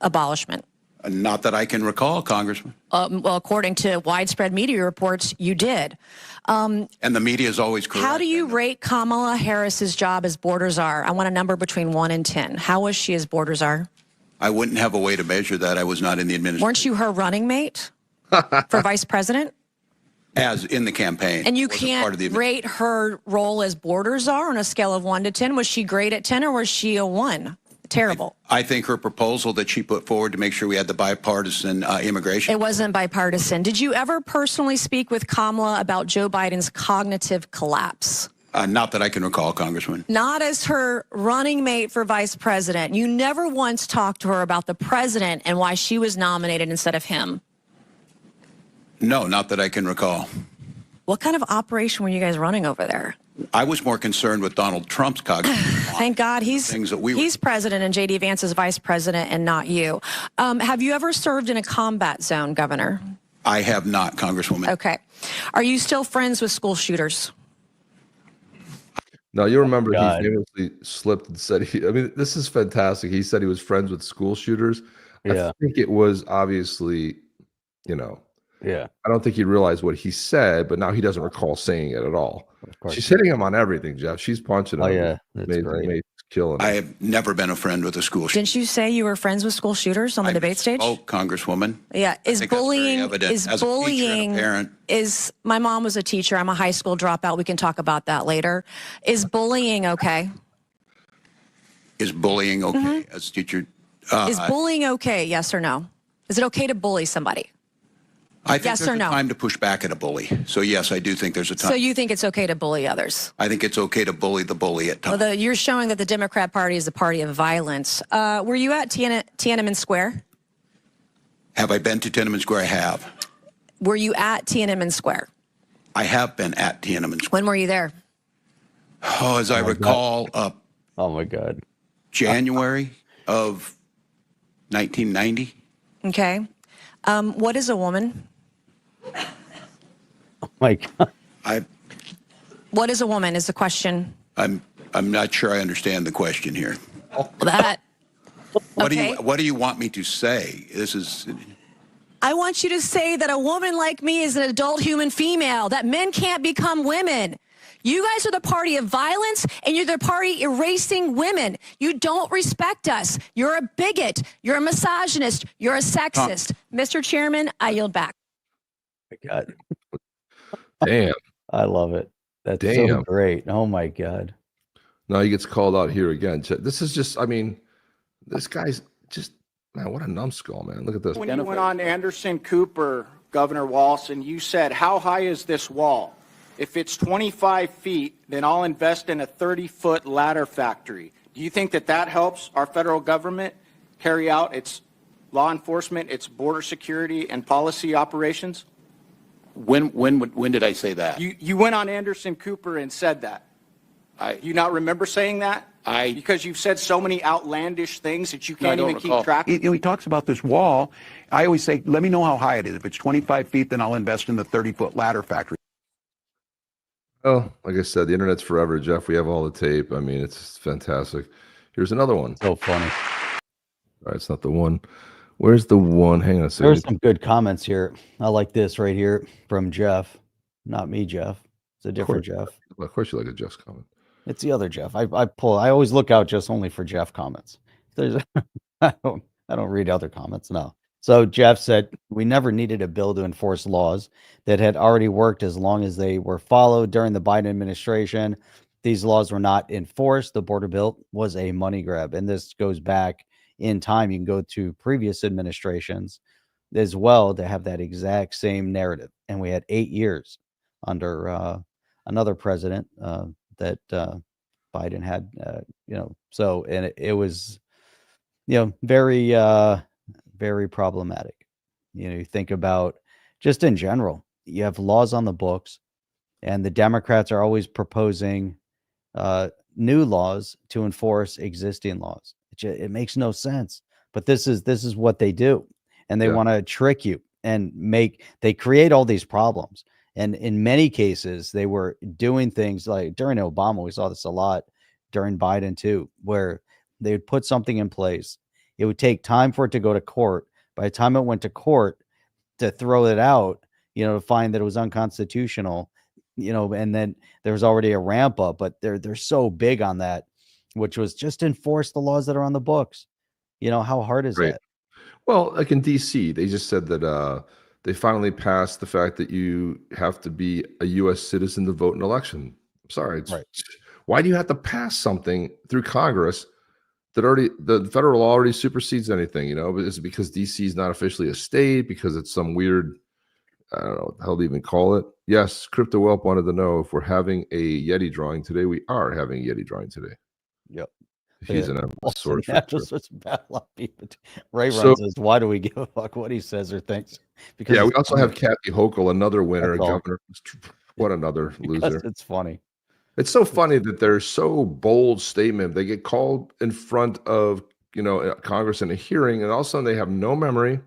abolishment? Not that I can recall, Congressman. Well, according to widespread media reports, you did. And the media is always correct. How do you rate Kamala Harris's job as border czar? I want a number between 1 and 10. How was she as border czar? I wouldn't have a way to measure that. I was not in the administration. Weren't you her running mate for vice president? As in the campaign. And you can't rate her role as border czar on a scale of 1 to 10. Was she great at 10 or was she a 1? Terrible. I think her proposal that she put forward to make sure we had the bipartisan immigration. It wasn't bipartisan. Did you ever personally speak with Kamala about Joe Biden's cognitive collapse? Not that I can recall, Congressman. Not as her running mate for vice president. You never once talked to her about the president and why she was nominated instead of him. No, not that I can recall. What kind of operation were you guys running over there? I was more concerned with Donald Trump's cognitive. Thank God he's president and J.D. Vance is vice president and not you. Have you ever served in a combat zone, Governor? I have not, Congresswoman. Okay. Are you still friends with school shooters? Now, you remember he famously slipped and said, I mean, this is fantastic. He said he was friends with school shooters. Yeah. I think it was obviously, yeah. I don't think he realized what he said, but now he doesn't recall saying it at all. She's hitting him on everything, Jeff. She's punching him. Oh, yeah. That's great. Killing him. I have never been a friend with a school shooter. Didn't you say you were friends with school shooters on the debate stage? Oh, Congresswoman. Yeah. Is bullying, my mom was a teacher. I'm a high school dropout. We can talk about that later. Is bullying okay? Is bullying okay as a teacher? Is bullying okay? Yes or no? Is it okay to bully somebody? I think there's a time to push back at a bully. So yes, I do think there's a time. So you think it's okay to bully others? I think it's okay to bully the bully at times. Well, you're showing that the Democrat Party is the party of violence. Were you at Tiananmen Square? Have I been to Tiananmen Square? I have. Were you at Tiananmen Square? I have been at Tiananmen Square. When were you there? Oh, as I recall, oh my God, January of 1990. Okay. What is a woman? Oh my God. What is a woman is the question. I'm not sure I understand the question here. What do you want me to say? This is. I want you to say that a woman like me is an adult human female, that men can't become women. You guys are the party of violence, and you're the party erasing women. You don't respect us. You're a bigot. You're a misogynist. You're a sexist. Mr. Chairman, I yield back. Oh my God. Damn. I love it. That's so great. Oh my God. Now he gets called out here again. This is just, I mean, this guy's just, man, what a numbskull, man. Look at this. When you went on Anderson Cooper, Governor Walz, and you said, how high is this wall? If it's 25 feet, then I'll invest in a 30-foot ladder factory. Do you think that that helps our federal government carry out its law enforcement, its border security, and policy operations? When did I say that? You went on Anderson Cooper and said that. Do you not remember saying that? Because you've said so many outlandish things that you can't even keep track of. He talks about this wall. I always say, let me know how high it is. If it's 25 feet, then I'll invest in the 30-foot ladder factory. Well, like I said, the internet's forever, Jeff. We have all the tape. I mean, it's fantastic. Here's another one. So funny. All right, it's not the one. Where's the one? Hang on a second. There's some good comments here. I like this right here from Jeff. Not me, Jeff. It's a different Jeff. Of course you like a Jeff's comment. It's the other Jeff. I always look out just only for Jeff comments. I don't read other comments. No. So Jeff said, we never needed a bill to enforce laws that had already worked as long as they were followed during the Biden administration. These laws were not enforced. The border bill was a money grab. And this goes back in time. You can go to previous administrations as well to have that exact same narrative. And we had 8 years under another president that Biden had, so, and it was, very, very problematic. You think about just in general, you have laws on the books, and the Democrats are always proposing new laws to enforce existing laws. It makes no sense, but this is what they do, and they want to trick you and they create all these problems. And in many cases, they were doing things like during Obama, we saw this a lot, during Biden too, where they would put something in place. It would take time for it to go to court. By the time it went to court to throw it out, to find that it was unconstitutional, and then there was already a ramp up, but they're so big on that, which was just enforce the laws that are on the books. How hard is that? Well, like in DC, they just said that they finally passed the fact that you have to be a U.S. citizen to vote in an election. I'm sorry. Why do you have to pass something through Congress that the federal law already supersedes anything? Is it because DC is not officially a state, because it's some weird, I don't know how to even call it. Yes, Crypto Whelp wanted to know if we're having a Yeti drawing today. We are having a Yeti drawing today. Yep. He's an source. Ray runs says, why do we give a fuck what he says or thinks? Because we also have Kathy Hochul, another winner, governor. What another loser. It's funny. It's so funny that they're so bold statement. They get called in front of Congress in a hearing, and all of a sudden they have no memory.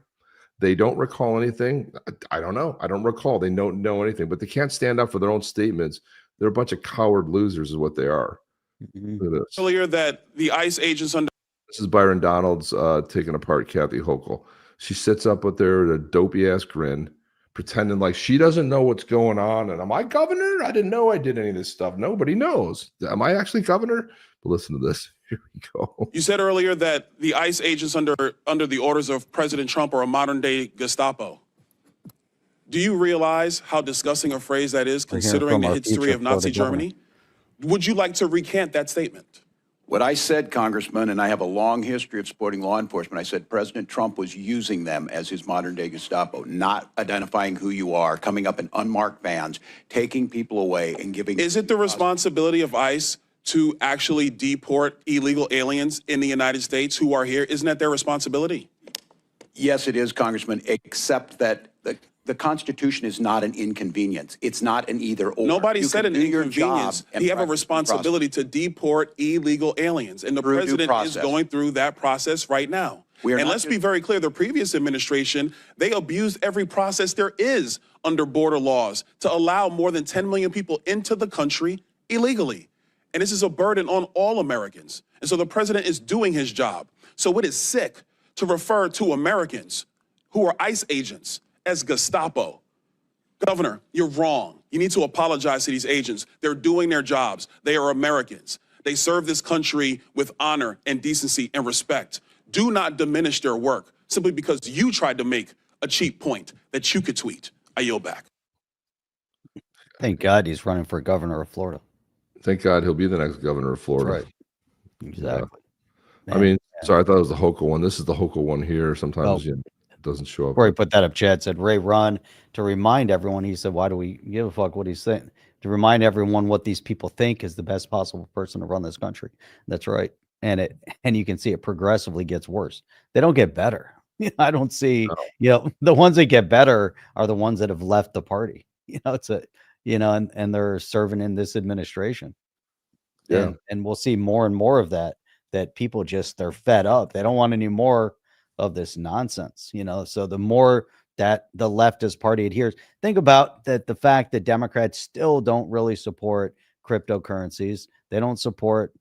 They don't recall anything. I don't know. I don't recall. They don't know anything, but they can't stand up for their own statements. They're a bunch of coward losers is what they are. Earlier that the ICE agents under this is Byron Donalds taking apart Kathy Hochul. She sits up with her with a dopey ass grin, pretending like she doesn't know what's going on. And am I governor? I didn't know I did any of this stuff. Nobody knows. Am I actually governor? But listen to this. Here we go. You said earlier that the ICE agents under the orders of President Trump are a modern day Gestapo. Do you realize how disgusting a phrase that is, considering the history of Nazi Germany? Would you like to recant that statement? What I said, Congressman, and I have a long history of supporting law enforcement, I said President Trump was using them as his modern-day Gestapo, not identifying who you are, coming up in unmarked vans, taking people away and giving... Is it the responsibility of ICE to actually deport illegal aliens in the United States who are here? Isn't that their responsibility? Yes, it is, Congressman, except that the Constitution is not an inconvenience. It's not an either-or. Nobody said an inconvenience. You have a responsibility to deport illegal aliens, and the president is going through that process right now. And let's be very clear, the previous administration, they abused every process there is under border laws to allow more than 10 million people into the country illegally. And this is a burden on all Americans. And so the president is doing his job. So it is sick to refer to Americans who are ICE agents as Gestapo. Governor, you're wrong. You need to apologize to these agents. They're doing their jobs. They are Americans. They serve this country with honor and decency and respect. Do not diminish their work simply because you tried to make a cheap point that you could tweet. I yield back. Thank God he's running for governor of Florida. Thank God he'll be the next governor of Florida. Right. Exactly. I mean, sorry, I thought it was the Hochul one. This is the Hochul one here. Sometimes it doesn't show up. Ray put that up. Chad said, Ray run to remind everyone. He said, why do we give a fuck what he's saying? To remind everyone what these people think is the best possible person to run this country. That's right. And you can see it progressively gets worse. They don't get better. I don't see, the ones that get better are the ones that have left the party. And they're serving in this administration. Yeah. And we'll see more and more of that people they're fed up. They don't want any more of this nonsense, so the more that the leftist party adheres, think about that, the fact that Democrats still don't really support cryptocurrencies. They don't support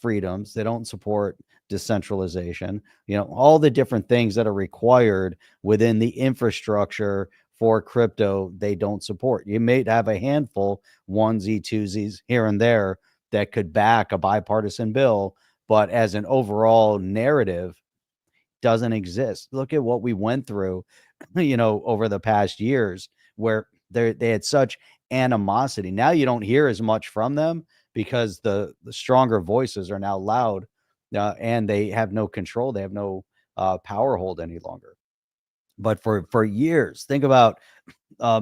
freedoms. They don't support decentralization, all the different things that are required within the infrastructure for crypto. They don't support. You may have a handful, onesie, twosies here and there that could back a bipartisan bill, but as an overall narrative, doesn't exist. Look at what we went through, over the past years, where they had such animosity. Now you don't hear as much from them because the stronger voices are now loud, and they have no control. They have no power hold any longer. But for years, think about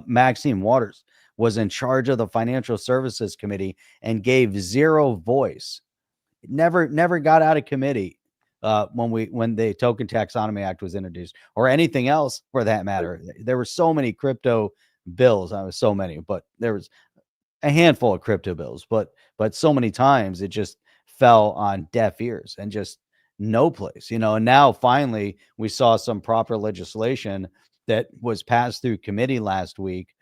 Maxine Waters. was in charge of the Financial Services Committee and gave zero voice. Never got out of committee when the Token Taxonomy Act was introduced, or anything else for that matter. There were so many crypto bills. I was so many, but there was a handful of crypto bills, but so many times it just fell on deaf ears and just no place, and now finally we saw some proper legislation that was passed through committee last week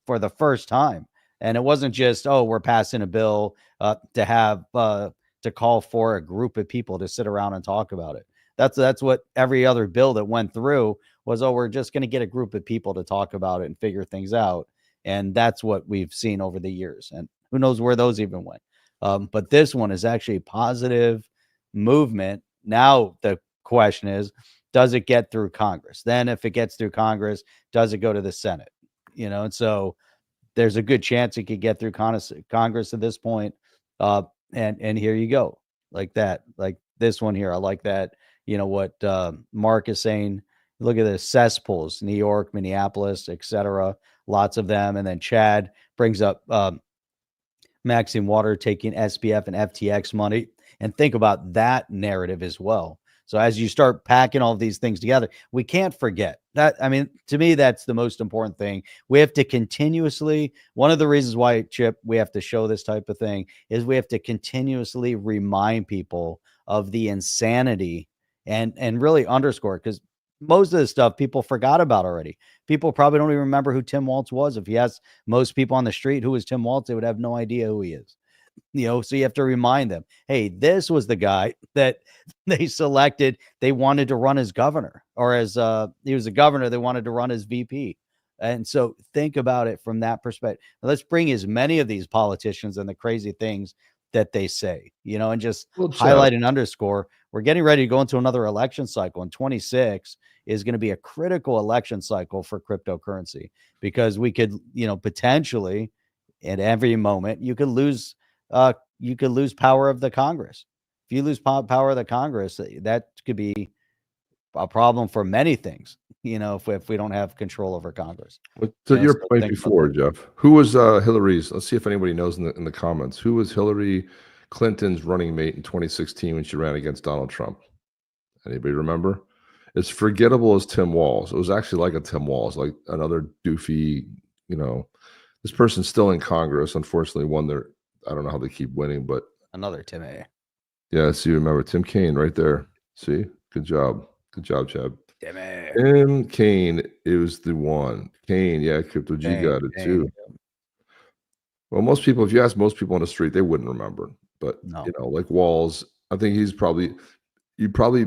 for the first time. And it wasn't just, oh, we're passing a bill to have to call for a group of people to sit around and talk about it. That's what every other bill that went through was, oh, we're just going to get a group of people to talk about it and figure things out. And that's what we've seen over the years. And who knows where those even went. But this one is actually a positive movement. Now the question is, does it get through Congress? Then if it gets through Congress, does it go to the Senate? And so there's a good chance it could get through Congress at this point. And here you go, like that, like this one here. I like that. What Mark is saying. Look at the cesspools, New York, Minneapolis, etc. Lots of them. And then Chad brings up Maxine Water taking SBF and FTX money. And think about that narrative as well. So as you start packing all of these things together, we can't forget that. I mean, to me, that's the most important thing. We have to continuously, one of the reasons why, Chip, we have to show this type of thing is we have to continuously remind people of the insanity and really underscore it, because most of the stuff people forgot about already. People probably don't even remember who Tim Walz was. If you ask most people on the street who is Tim Walz, they would have no idea who he is. So you have to remind them, hey, this was the guy that they selected. They wanted to run as governor, or as he was a governor, they wanted to run as VP. And so think about it from that perspective. Let's bring as many of these politicians and the crazy things that they say, and just highlight and underscore. We're getting ready to go into another election cycle, and 26 is going to be a critical election cycle for cryptocurrency, because we could, potentially at every moment you could lose power of the Congress. If you lose power of the Congress, that could be a problem for many things, if we don't have control over Congress. So your point before, Jeff, who was Hillary's? Let's see if anybody knows in the comments. Who was Hillary Clinton's running mate in 2016 when she ran against Donald Trump? Anybody remember? As forgettable as Tim Walz. It was actually like a Tim Walz, like another doofy, this person's still in Congress. Unfortunately, I don't know how they keep winning, but another Tim A. Yeah, so you remember Tim Kaine right there. See? Good job. Good job, Chad. Tim Kaine, it was the one. Kaine, yeah, Crypto G got it too. Well, most people, if you ask most people on the street, they wouldn't remember. But no. Like Walz, I think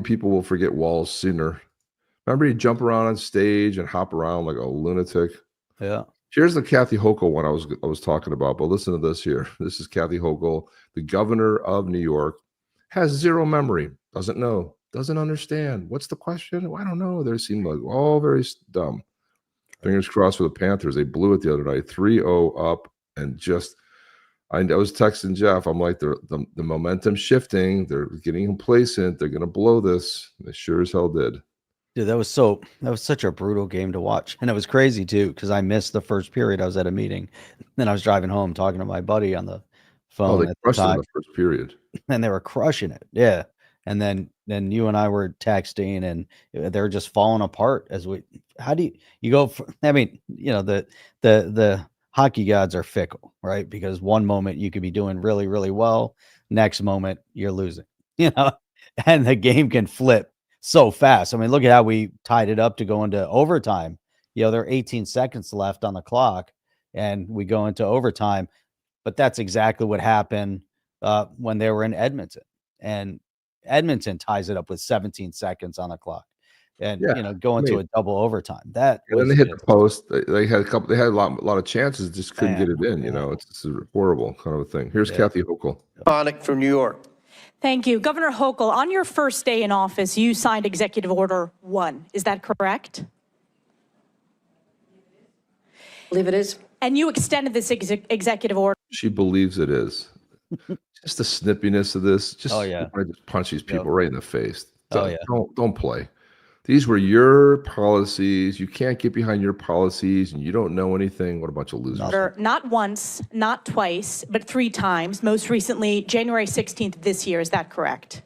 people will forget Walz sooner. Remember, he'd jump around on stage and hop around like a lunatic. Yeah. Here's the Kathy Hochul one I was talking about, but listen to this here. This is Kathy Hochul, the governor of New York, has zero memory, doesn't know, doesn't understand. What's the question? Well, I don't know. They seem like all very dumb. Fingers crossed for the Panthers. They blew it the other night, 3-0 up, and just I was texting Jeff. I'm like, the momentum shifting. They're getting complacent. They're gonna blow this. They sure as hell did. Dude, that was such a brutal game to watch. And it was crazy too, because I missed the first period. I was at a meeting. Then I was driving home talking to my buddy on the phone. Oh, they crushed it in the first period. And they were crushing it. Yeah. And then you and I were texting, and they're just falling apart how do you go for, I mean, the hockey gods are fickle, right? Because one moment you could be doing really, really well. Next moment you're losing, and the game can flip so fast. I mean, look at how we tied it up to go into overtime. There are 18 seconds left on the clock, and we go into overtime. But that's exactly what happened when they were in Edmonton. And Edmonton ties it up with 17 seconds on the clock, and go into a double overtime. And then they hit the post. They had a lot of chances, just couldn't get it in. It's a horrible kind of a thing. Here's Kathy Hochul. From New York. Thank you. Governor Hochul, on your first day in office, you signed Executive Order 1. Is that correct? I believe it is. And you extended this executive order. She believes it is. Just the snippiness of this. Just, I just punch these people right in the face. Don't play. These were your policies. You can't get behind your policies, and you don't know anything. What a bunch of losers. Not once, not twice, but 3 times. Most recently, January 16th this year. Is that correct?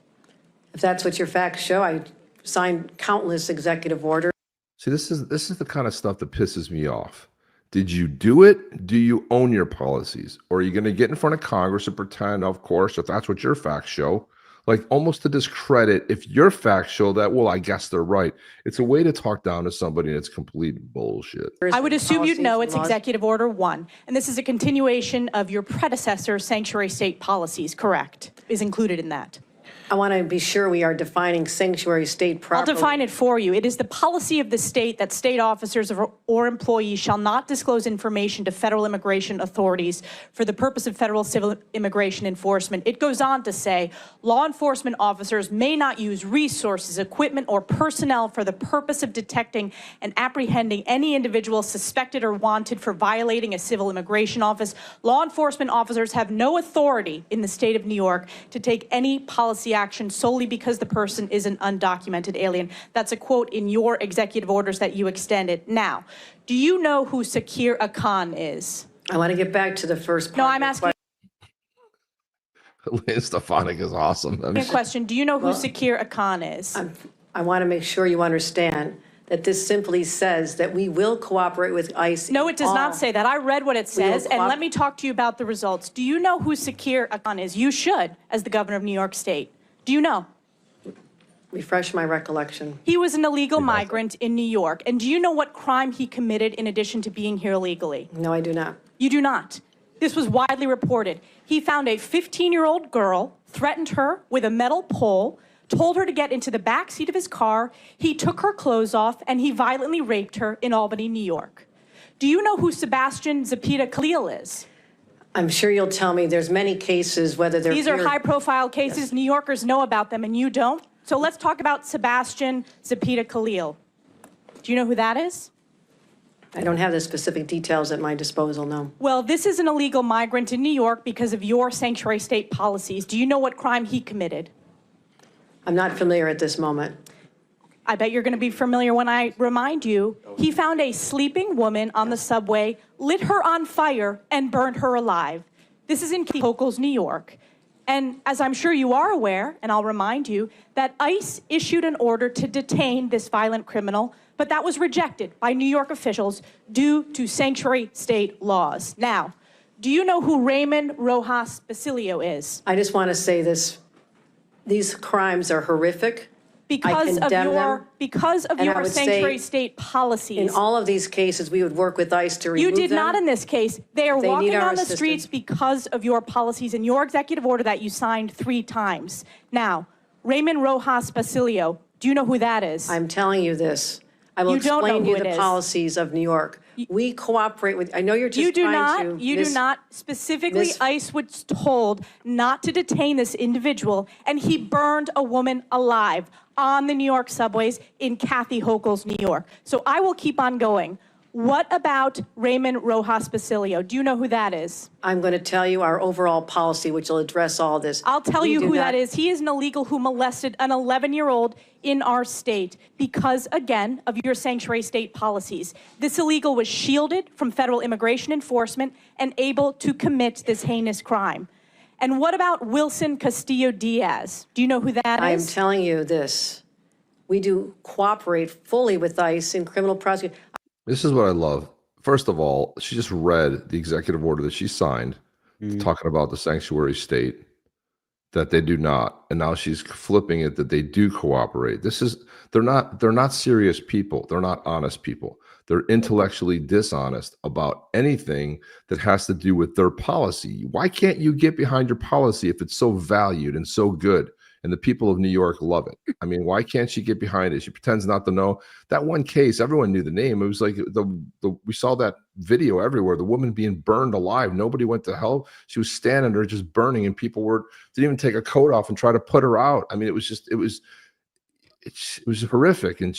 If that's what your facts show, I signed countless executive orders. See, this is the kind of stuff that pisses me off. Did you do it? Do you own your policies? Or are you going to get in front of Congress and pretend, of course, if that's what your facts show, like almost to discredit if your facts show that, well, I guess they're right. It's a way to talk down to somebody, and it's complete bullshit. I would assume you'd know it's Executive Order 1, and this is a continuation of your predecessor's sanctuary state policies, correct? Is included in that. I want to be sure we are defining sanctuary state properly. I'll define it for you. It is the policy of the state that state officers or employees shall not disclose information to federal immigration authorities for the purpose of federal civil immigration enforcement. It goes on to say, law enforcement officers may not use resources, equipment, or personnel for the purpose of detecting and apprehending any individual suspected or wanted for violating a civil immigration office. Law enforcement officers have no authority in the state of New York to take any policy action solely because the person is an undocumented alien. That's a quote in your executive orders that you extended. Now, do you know who Sakir Khan is? I want to get back to the first part. No, I'm asking. Lynn Stefanik is awesome. A question. Do you know who Sakir Khan is? I want to make sure you understand that this simply says that we will cooperate with ICE. No, it does not say that. I read what it says, and let me talk to you about the results. Do you know who Sakir Khan is? You should, as the governor of New York State. Do you know? Refresh my recollection. He was an illegal migrant in New York. And do you know what crime he committed in addition to being here illegally? No, I do not. You do not. This was widely reported. He found a 15-year-old girl, threatened her with a metal pole, told her to get into the back seat of his car. He took her clothes off, and he violently raped her in Albany, New York. Do you know who Sebastian Zapita Khalil is? I'm sure you'll tell me there's many cases, whether they're... These are high-profile cases. Yes. New Yorkers know about them, and you don't. So let's talk about Sebastian Zapita Khalil. Do you know who that is? I don't have the specific details at my disposal, no. Well, this is an illegal migrant in New York because of your sanctuary state policies. Do you know what crime he committed? I'm not familiar at this moment. I bet you're going to be familiar when I remind you. He found a sleeping woman on the subway, lit her on fire, and burned her alive. This is in Hochul, New York. And as I'm sure you are aware, and I'll remind you, that ICE issued an order to detain this violent criminal, but that was rejected by New York officials due to sanctuary state laws. Now, do you know who Raymond Rojas Basilio is? I just want to say this. These crimes are horrific. Because of your sanctuary state policies. In all of these cases, we would work with ICE to remove them. You did not in this case. They are walking on the streets because of your policies and your executive order that you signed 3 times. Now, Raymond Rojas Basilio, do you know who that is? I'm telling you this. I will explain to you the policies of New York. We cooperate with, I know you're just trying to. You do not. Specifically, ICE was told not to detain this individual, and he burned a woman alive on the New York subways in Kathy Hochul's New York. So I will keep on going. What about Raymond Rojas Basilio? Do you know who that is? I'm going to tell you our overall policy, which will address all this. I'll tell you who that is. He is an illegal who molested an 11-year-old in our state because, again, of your sanctuary state policies. This illegal was shielded from federal immigration enforcement and able to commit this heinous crime. And what about Wilson Castillo-Diaz? Do you know who that is? I'm telling you this. We do cooperate fully with ICE in criminal prosecution. This is what I love. First of all, she just read the executive order that she signed talking about the sanctuary state, that they do not. And now she's flipping it that they do cooperate. They're not serious people. They're not honest people. They're intellectually dishonest about anything that has to do with their policy. Why can't you get behind your policy if it's so valued and so good? And the people of New York love it. I mean, why can't she get behind it? She pretends not to know. That one case, everyone knew the name. It was like we saw that video everywhere. The woman being burned alive. Nobody went to help. She was standing there just burning, and people didn't even take a coat off and try to put her out. I mean, it was horrific. And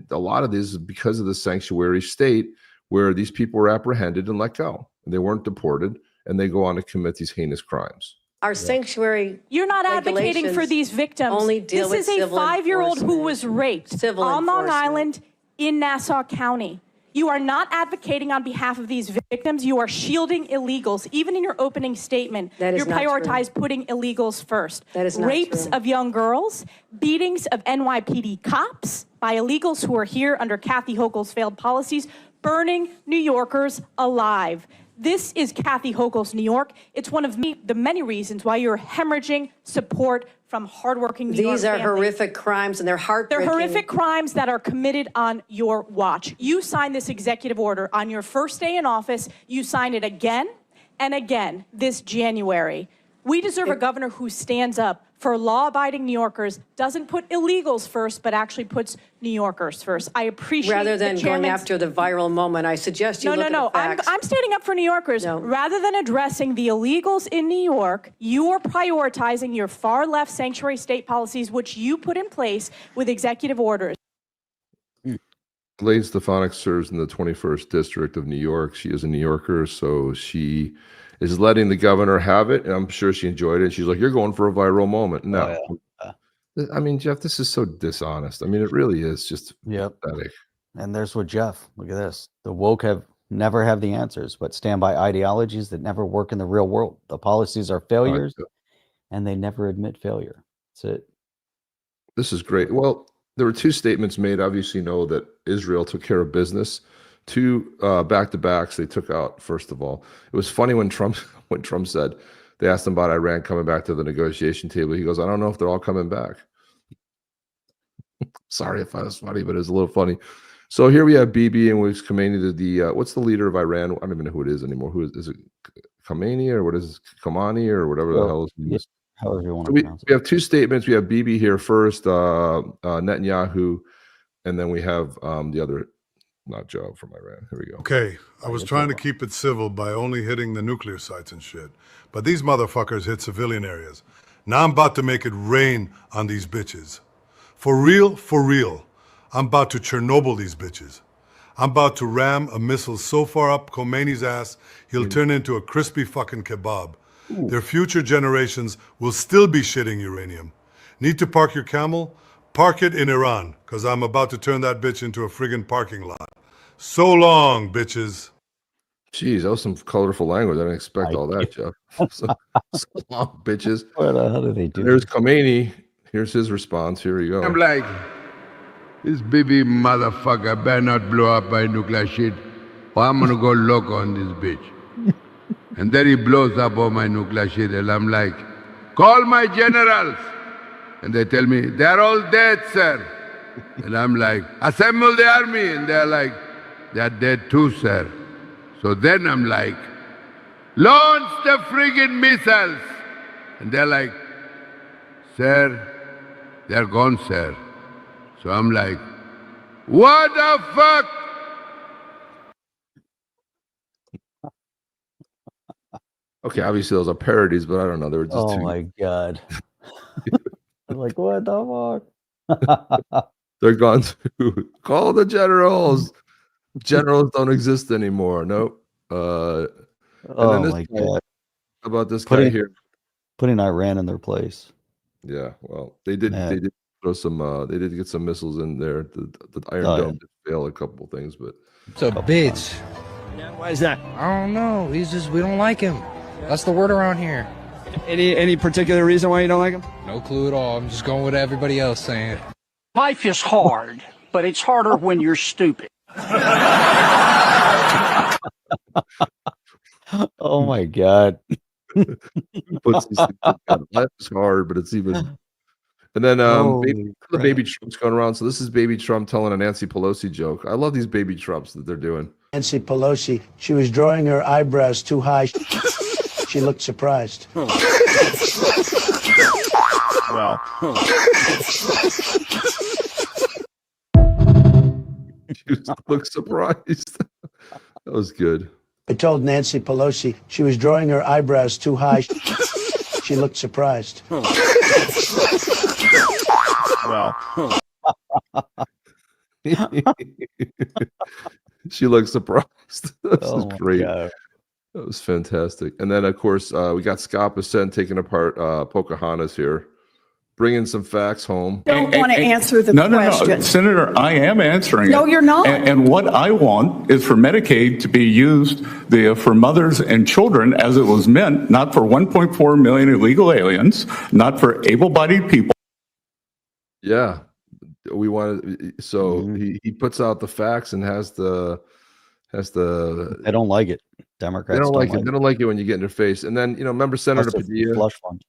a lot of this is because of the sanctuary state where these people were apprehended and let go. And they weren't deported, and they go on to commit these heinous crimes. Our sanctuary. You're not advocating for these victims. Only deal this with is a 5-year-old who was raped on Long Island in Nassau County. You are not advocating on behalf of these victims. You are shielding illegals. Even in your opening statement, you prioritize putting illegals first. That is not rapes true. of young girls, beatings of NYPD cops by illegals who are here under Kathy Hochul's failed policies, burning New Yorkers alive. This is Kathy Hochul's New York. It's one of the many reasons why you're hemorrhaging support from hardworking New York These are families. horrific crimes, and they're heartbreaking. They're horrific crimes that are committed on your watch. You signed this executive order on your first day in office. You signed it again and again this January. We deserve a governor who stands up for law-abiding New Yorkers, doesn't put illegals first, but actually puts New Yorkers first. I appreciate Rather than the going after the viral moment, I suggest you look at the facts. I'm standing up for New Yorkers. No. Rather than addressing the illegals in New York, you are prioritizing your far-left sanctuary state policies, which you put in place with executive orders. Lane Stefanik serves in the 21st District of New York. She is a New Yorker, so she is letting the governor have it, and I'm sure she enjoyed it. She's like, "You're going for a viral moment." No. I mean, Jeff, this is so dishonest. I mean, it really is just pathetic. And there's what Jeff, look at this. The woke never have the answers, but stand by ideologies that never work in the real world. The policies are failures, and they never admit failure. That's it. This is great. Well, there were two statements made. Obviously, you know that Israel took care of business. Two back-to-backs they took out, first of all. It was funny when Trump said, they asked him about Iran coming back to the negotiation table. He goes, "I don't know if they're all coming back." Sorry if I was funny, but it was a little funny. So here we have Bibi, and we've Khamenei, the what's the leader of Iran? I don't even know who it is anymore. Who is it? Khamenei or what is it? Khamenei or whatever the hell his name is. However you want to pronounce it. We have two statements. We have Bibi here first, Netanyahu, and then we have the other, not Joe from Iran. Here we go. Okay, I was trying to keep it civil by only hitting the nuclear sites and shit, but these motherfuckers hit civilian areas. Now I'm about to make it rain on these bitches. For real, I'm about to Chernobyl these bitches. I'm about to ram a missile so far up Khomeini's ass, he'll turn into a crispy fucking kebab. Their future generations will still be shitting uranium. Need to park your camel? Park it in Iran, because I'm about to turn that bitch into a friggin' parking lot. So long, bitches. Jeez, that was some colorful language. I didn't expect all that, Jeff. So long, bitches. What the hell do they do? There's Khomeini. Here's his response. Here we go. I'm like, this baby motherfucker better not blow up by nuclear shit, or I'm gonna go loco on this bitch. And then he blows up all my nuclear shit, and I'm like, call my generals. And they tell me, they're all dead, sir. And I'm like, assemble the army. And they're like, they're dead too, sir. So then I'm like, launch the friggin' missiles. And they're like, sir, they're gone, sir. So I'm like, what the fuck? Okay, obviously those are parodies, but I don't know. They were just Oh two. my God. I'm like, what the fuck? They're gone too. Call the generals. Generals don't exist anymore. Nope. Oh my guy, God. About this guy here. Putting Iran in their place. Yeah, well, they did throw some they did get some missiles in there. The Iron Dome did fail a couple things, but it's a bitch. Why is that? I don't know. We don't like him. That's the word around here. Any particular reason why you don't like him? No clue at all. I'm just going with everybody else saying. Life is hard, but it's harder when you're stupid. Oh my God. Life is hard, but it's even. And then baby Trump's going around. So this is baby Trump telling a Nancy Pelosi joke. I love these baby Trumps that they're doing. Nancy Pelosi, she was drawing her eyebrows too high. She looked surprised. Wow. She looked surprised. That was good. I told Nancy Pelosi she was drawing her eyebrows too high. She looked surprised. Wow. She looks surprised. This is great. That was fantastic. And then, of course, we got Scott Bassett taking apart Pocahontas here, bringing some facts home. Don't want to answer the question. No, Senator, I am answering it. No, you're not. And what I want is for Medicaid to be used for mothers and children as it was meant, not for 1.4 million illegal aliens, not for able-bodied people. Yeah, we wanted. So he puts out the facts and has the. I don't like it. Democrats don't like it. They don't like it when you get in their face. And then, remember Senator Padilla? Flush fund.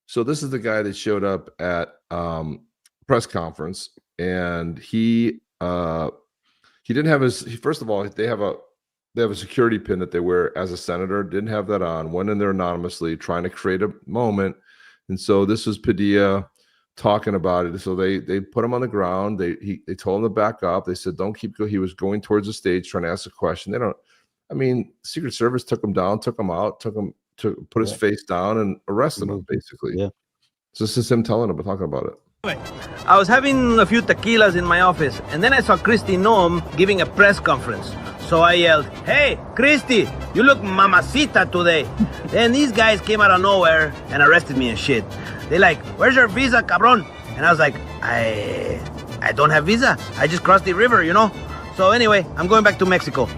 So this is the guy that showed up at press conference, and he didn't have his. First of all, they have a security pin that they wear as a senator. Didn't have that on. Went in there anonymously, trying to create a moment. And so this was Padilla talking about it. So they put him on the ground. They told him to back up. They said, "Don't keep going." He was going towards the stage trying to ask a question. Secret Service took him down, took him out, to put his face down and arrested him, basically. Yeah. So this is him talking about it. I was having a few tequilas in my office, and then I saw Kristi Noem giving a press conference. So I yelled, "Hey, Kristi, you look mamacita today." Then these guys came out of nowhere and arrested me and shit. They're like, "Where's your visa, cabron?" And I was like, I don't have visa. I just crossed the river, So anyway, I'm going back to Mexico.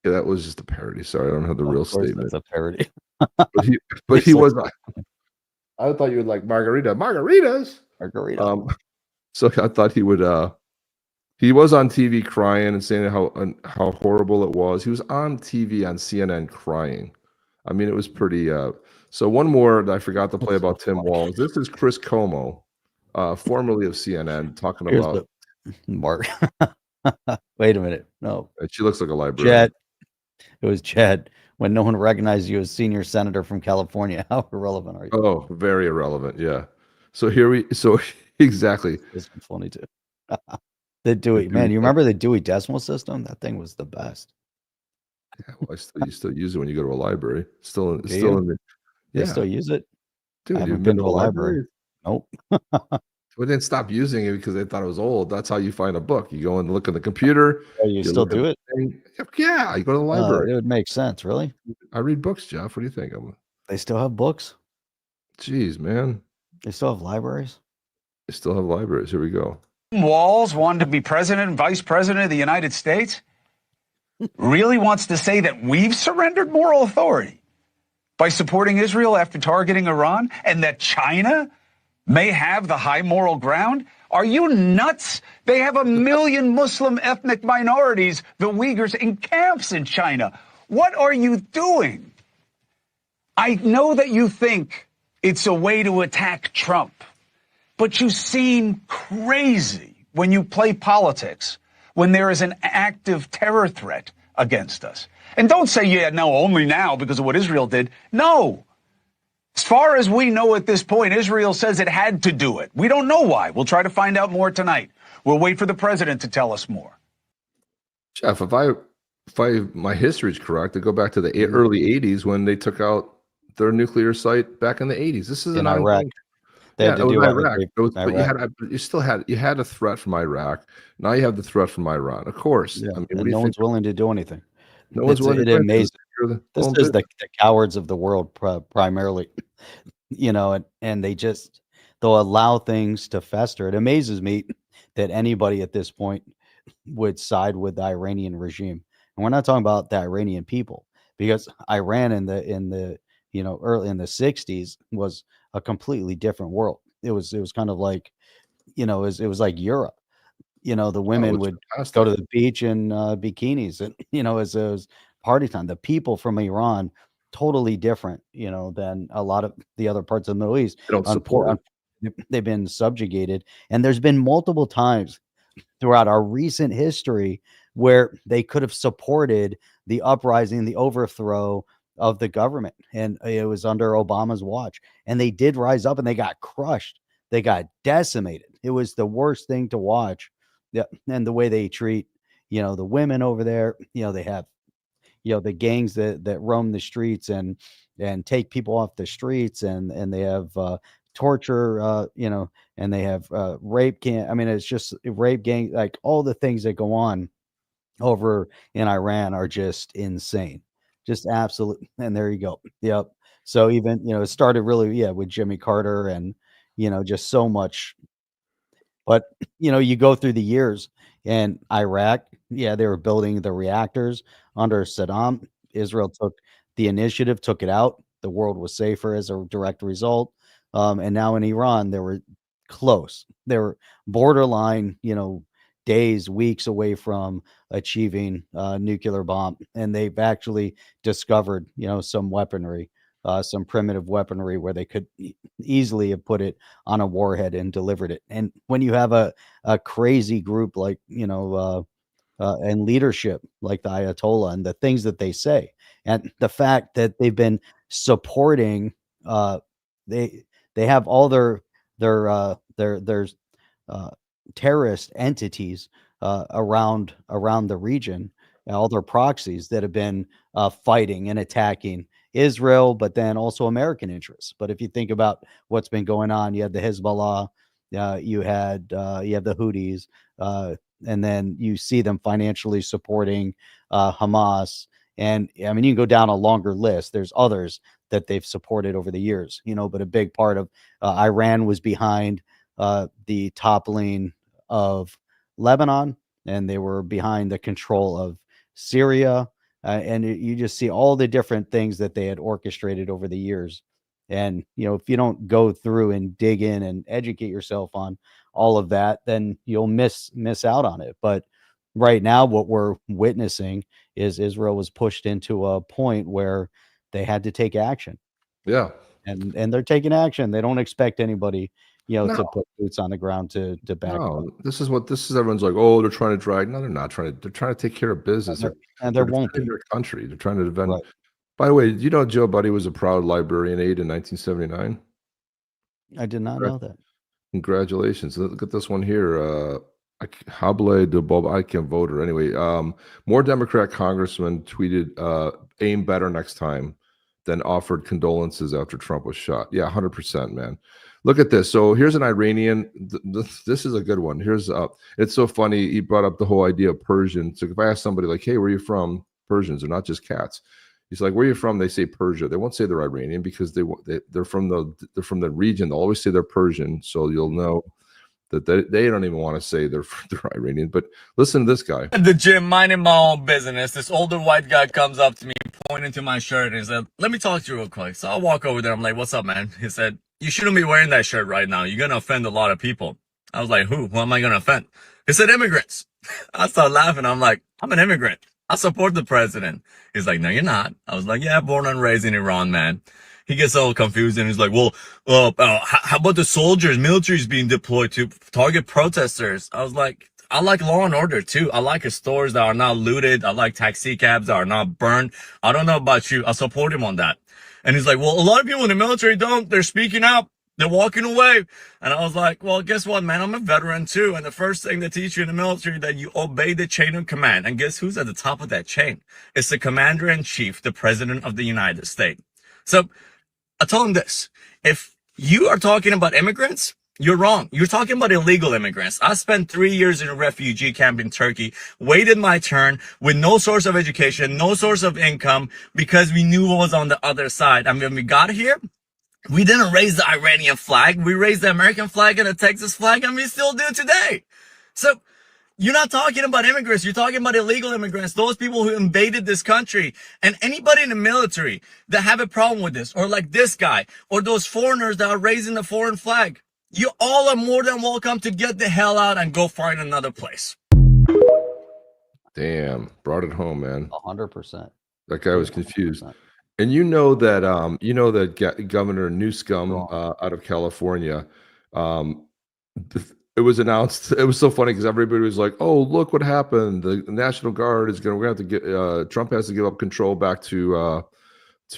Yeah, that was just a parody. Sorry, I don't have the real statement. It's a parody. but he was. I thought you would like margaritas. So I thought he would. He was on TV crying and saying how horrible it was. He was on TV on CNN crying. It was pretty. So one more that I forgot to play about Tim Walz. This is Chris Como, formerly of CNN, talking about Mark. Wait a minute. No, she looks like a librarian. Chad. It was Chad. When no one recognized you as senior senator from California, how irrelevant are you? Oh, very irrelevant. Yeah. So exactly. It's funny too. The Dewey, man. You remember the Dewey Decimal System? That thing was the best. Yeah, well, you still use it when you go to a library. Still in the. They still use it. Dude, I haven't been to a library. Nope. We didn't stop using it because they thought it was old. That's how you find a book. You go and look at the computer. Oh, you still do it? Yeah, you go to the library. It would make sense, really. I read books, Jeff. What do you think? They still have books? Jeez, man. They still have libraries? They still have libraries. Here we go. Walz wanted to be president and vice president of the United States? Really wants to say that we've surrendered moral authority by supporting Israel after targeting Iran, and that China may have the high moral ground? Are you nuts? They have 1 million Muslim ethnic minorities, the Uyghurs, in camps in China. What are you doing? I know that you think it's a way to attack Trump, but you seem crazy when you play politics, when there is an active terror threat against us. And don't say, yeah, no, only now because of what Israel did. No. As far as we know at this point, Israel says it had to do it. We don't know why. We'll try to find out more tonight. We'll wait for the president to tell us more. Jeff, if my history is correct, I go back to the early 80s when they took out their nuclear site back in the 80s. This is in Iraq. They had to do Iraq. Iraq. You had a threat from Iraq. Now you have the threat from Iran. Of course. Yeah. No one's willing to do anything. No one's willing to do anything. This is the cowards of the world primarily, and they'll allow things to fester. It amazes me that anybody at this point would side with the Iranian regime. And we're not talking about the Iranian people, because Iran in the early in the 60s was a completely different world. It was kind of like, it was like Europe. The women would go to the beach in bikinis, and it was party time. The people from Iran, totally different, than a lot of the other parts of the Middle East. They don't support it. They've been subjugated, and there's been multiple times throughout our recent history where they could have supported the uprising, the overthrow of the government, and it was under Obama's watch, and they did rise up, and they got crushed. They got decimated. It was the worst thing to watch. Yeah, and the way they treat, the women over there. They have, the gangs that roam the streets and take people off the streets, and they have torture, and they have rape it's just rape gang, like all the things that go on over in Iran are just insane. just absolute. And there you go. Yep. So even, it started really, with Jimmy Carter and, just so much. But, you go through the years and Iraq, they were building the reactors under Saddam. Israel took the initiative, took it out. The world was safer as a direct result. And now in Iran, they were close. They were borderline, days, weeks away from achieving a nuclear bomb. And they've actually discovered, some weaponry, some primitive weaponry where they could easily have put it on a warhead and delivered it. And when you have a crazy group like, and leadership like the Ayatollah and the things that they say, and the fact that they've been supporting, they have all their terrorist entities around the region, all their proxies that have been fighting and attacking Israel, but then also American interests. But if you think about what's been going on, you had the Hezbollah, you have the Houthis, and then you see them financially supporting Hamas. And I mean, you can go down a longer list. There's others that they've supported over the years, but a big part of Iran was behind the toppling of Lebanon, and they were behind the control of Syria. And you just see all the different things that they had orchestrated over the years. And, if you don't go through and dig in and educate yourself on all of that, then you'll miss out on it. But right now, what we're witnessing is Israel was pushed into a point where they had to take action. Yeah. And they're taking action. They don't expect anybody, to put boots on the ground to back up. This is everyone's like, oh, they're trying to drag. No, they're not trying to. They're trying to take care of business. And there won't be their country. They're trying to defend. Right. By the way, Joe Buddy was a proud librarian aide in 1979? I did not know that. Congratulations. Look at this one here. Hable de Bob, I can't voter. Anyway, more Democrat congressmen tweeted, aim better next time, then offered condolences after Trump was shot. Yeah, 100%, man. Look at this. So here's an Iranian. This is a good one. Here's it's so funny. He brought up the whole idea of Persian. So if I ask somebody like, hey, where are you from? Persians are not just cats. He's like, where are you from? They say Persia. They won't say they're Iranian because they're from the region. They'll always say they're Persian. So you'll know that they don't even want to say they're Iranian. But listen to this guy. At the gym, minding my own business, this older white guy comes up to me, pointing to my shirt, and he said, let me talk to you real quick. So I walk over there. I'm like, what's up, man? He said, you shouldn't be wearing that shirt right now. You're going to offend a lot of people. I was like, who? Who am I going to offend? He said, immigrants. I started laughing. I'm like, I'm an immigrant. I support the president. He's like, no, you're not. I was like, yeah, born and raised in Iran, man. He gets all confused and he's like, well, how about the soldiers, military's being deployed to target protesters? I was like, I like law and order too. I like stores that are not looted. I like taxi cabs that are not burned. I don't know about you. I support him on that. And he's like, well, a lot of people in the military don't. They're speaking out. They're walking away. And I was like, well, guess what, man? I'm a veteran too. And the first thing they teach you in the military that you obey the chain of command. And guess who's at the top of that chain? It's the commander in chief, the president of the United States. So I told him this. If you are talking about immigrants, you're wrong. You're talking about illegal immigrants. I spent 3 years in a refugee camp in Turkey, waited my turn with no source of education, no source of income, because we knew what was on the other side. And when we got here, we didn't raise the Iranian flag. We raised the American flag and the Texas flag, and we still do today. So you're not talking about immigrants. You're talking about illegal immigrants, those people who invaded this country. And anybody in the military that have a problem with this, or like this guy, or those foreigners that are raising the foreign flag, you all are more than welcome to get the hell out and go find another place. Damn, brought it home, man. 100%. That guy was confused. 100%. And that Governor Newsom out of California, it was announced. It was so funny because everybody was like, "Oh, look what happened! The National Guard is going. We're going to have to get. Trump has to give up control back to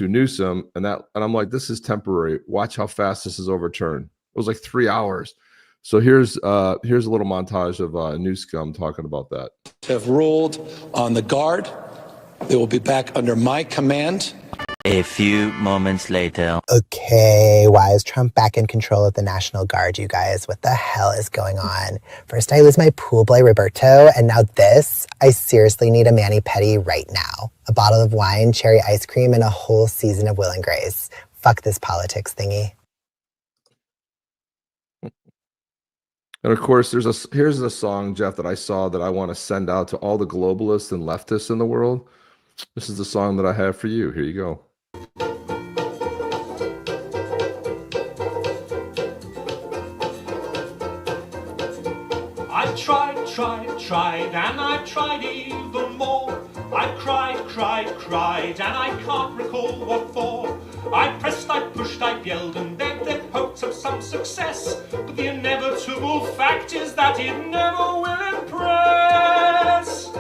Newsom." And I'm like, "This is temporary. Watch how fast this is overturned." It was like 3 hours. So here's a little montage of Newsom talking about that. Have ruled on the Guard. They will be back under my command. A few moments later. Okay, why is Trump back in control of the National Guard, you guys? What the hell is going on? First I lose my pool boy Roberto, and now this? I seriously need a mani-pedi right now. A bottle of wine, cherry ice cream, and a whole season of Will and Grace. Fuck this politics thingy. And of course, here's a song, Jeff, that I saw that I want to send out to all the globalists and leftists in the world. This is the song that I have for you. Here you go. I tried, and I tried even more. I cried, and I can't recall what for. I pressed, I pushed, I yelled, and begged in hopes of some success. But the inevitable fact is that it never will impress.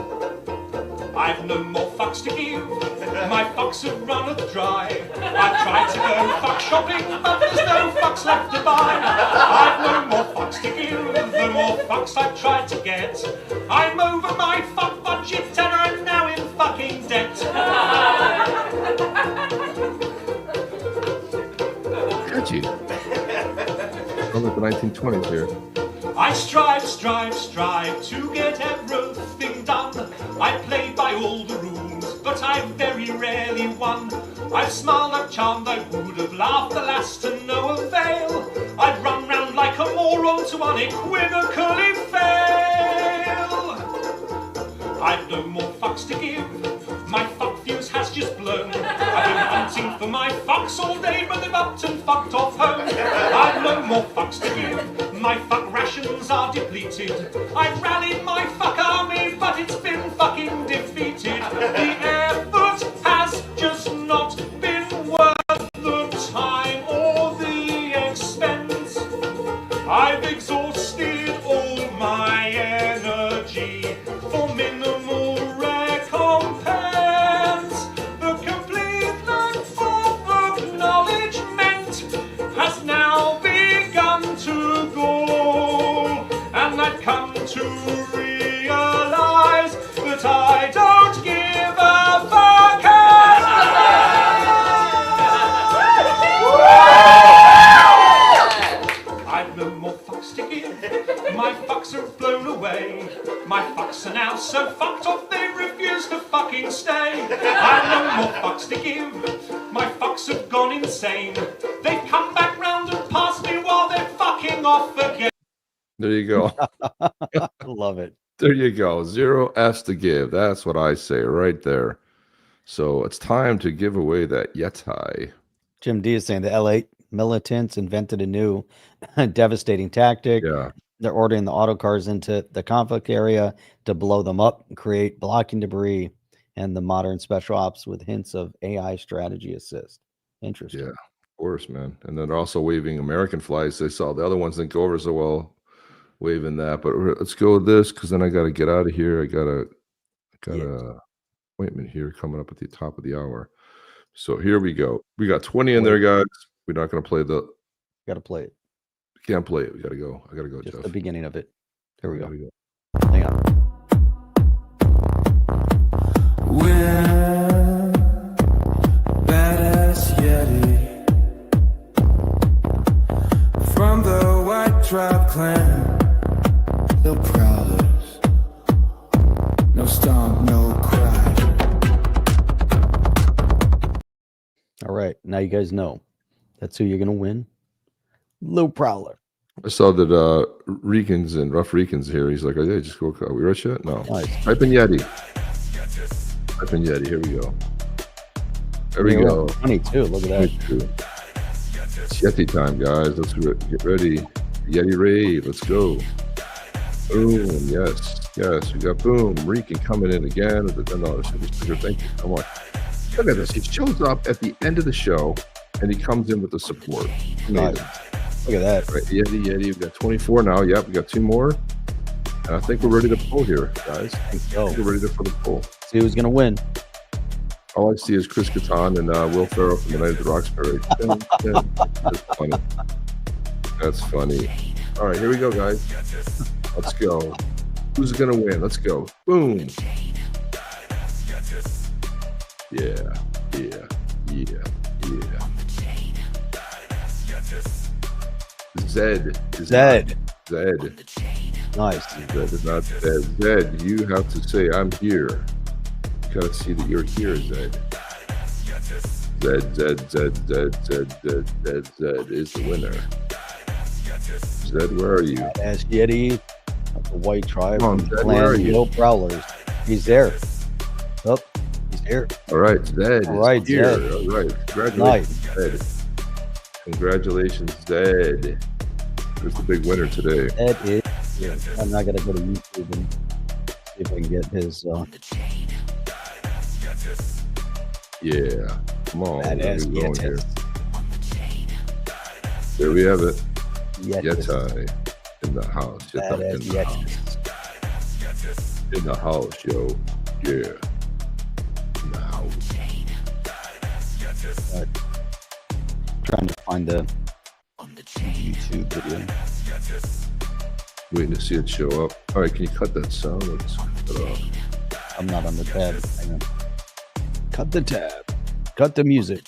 I've no more fucks to give, my fucks have runneth dry. I've tried to go fuck shopping, but there's no fucks left to buy. I've no more fucks to give, the more fucks I've tried to get. I'm over my fuck budget and I'm now in fucking debt. Got you. Sounds like the 1920s here. I strive to get everything done. I play by all the rules, but I very rarely won. I've smiled, I've charmed, I would have laughed, alas to no avail. I'd run round like a moron to unequivocally fail. I've no more fucks to give, my fuck fuse has just blown. I've been hunting for my fucks all day, but they've upped and fucked off home. I've no more fucks to give, my fuck rations are depleted. I've rallied my fuck army, but it's been fucking defeated. The effort has just not been worth the time or the expense. I've exhausted all my energy for minimal recompense. The complete lack of acknowledgement has now begun to go, and I've come to realize that I don't give a fuck. I've no more fucks to give, my fucks have blown away. My fucks are now so fucked off they refuse to fucking stay. I've no more fucks to give, my fucks have gone insane. They've come back round and passed me while they're fucking off again. There you go. Love it. There you go. 0 F's to give. That's what I say right there. So it's time to give away that Yeti. Jim D is saying the LA militants invented a new devastating tactic. Yeah. They're ordering the auto cars into the conflict area to blow them up and create blocking debris, and the modern special ops with hints of AI strategy assist. Interesting. Yeah, of course, man. And then they're also waving American flags. They saw the other ones didn't go over so well, waving that. But let's go with this, because then I got to get out of here. I got a appointment here coming up at the top of the hour. So here we go. We got 20 in there, guys. We're not going to play the. Got to play it. Can't play it. We got to go. I got to go, Just Jeff. the beginning of it. Here we go. Here we go. Hang on. We're Badass Yeti from the White Tribe Clan. No prowlers, no stomp, no cry. All right. Now you guys know that's who you're going to win. Lil Prowler. I saw that Ricans and Rough Ricans here. He's like, oh, yeah, just go. Are we rich yet? No. Nice. Type in Yeti. Type in Yeti. Here we go. There we go. 22. Look at that. 22. It's Yeti time, guys. Let's get ready. Yeti rave. Let's go. Boom. Yes. Yes. We got boom. Rican coming in again. No, thank you. Come on. Look at this. He shows up at the end of the show and he comes in with the support. Nice. Look at that. Right, Yeti. We've got 24 now. Yep, we got 2 more. And I think we're ready to pull here, guys. I think we're ready for the pull. See who's going to win. All I see is Chris Kattan and Will Ferrell from the Night of the Roxbury. That's funny. That's funny. All right, here we go, guys. Let's go. Who's going to win? Let's go. Boom. Yeah. Zed. Zed. Zed. Nice. Zed is not Zed. Zed, you have to say, I'm here. You gotta see that you're here, Zed. Zed is the winner. Zed, where are you? Badass Yeti of the White Tribe. Come on, Zed, where are you? No Prowlers. He's there. Oh, he's here. All right, Zed. All right, is here. Zed. All right. Congratulations, Zed. Congratulations, Zed. Who's the big winner today? Zed is. Yeah, I'm not gonna go to YouTube and see if I can get his. Yeah. Come on. Badass Here. There we have it. Yeti in the house. Badass In the house. In the house, yo. Yeah. In the house. Trying to find the YouTube video. Waiting to see it show up. All right, can you cut that sound? Let's cut it off. I'm not on the tab. Hang on. Cut the tab. Cut the music.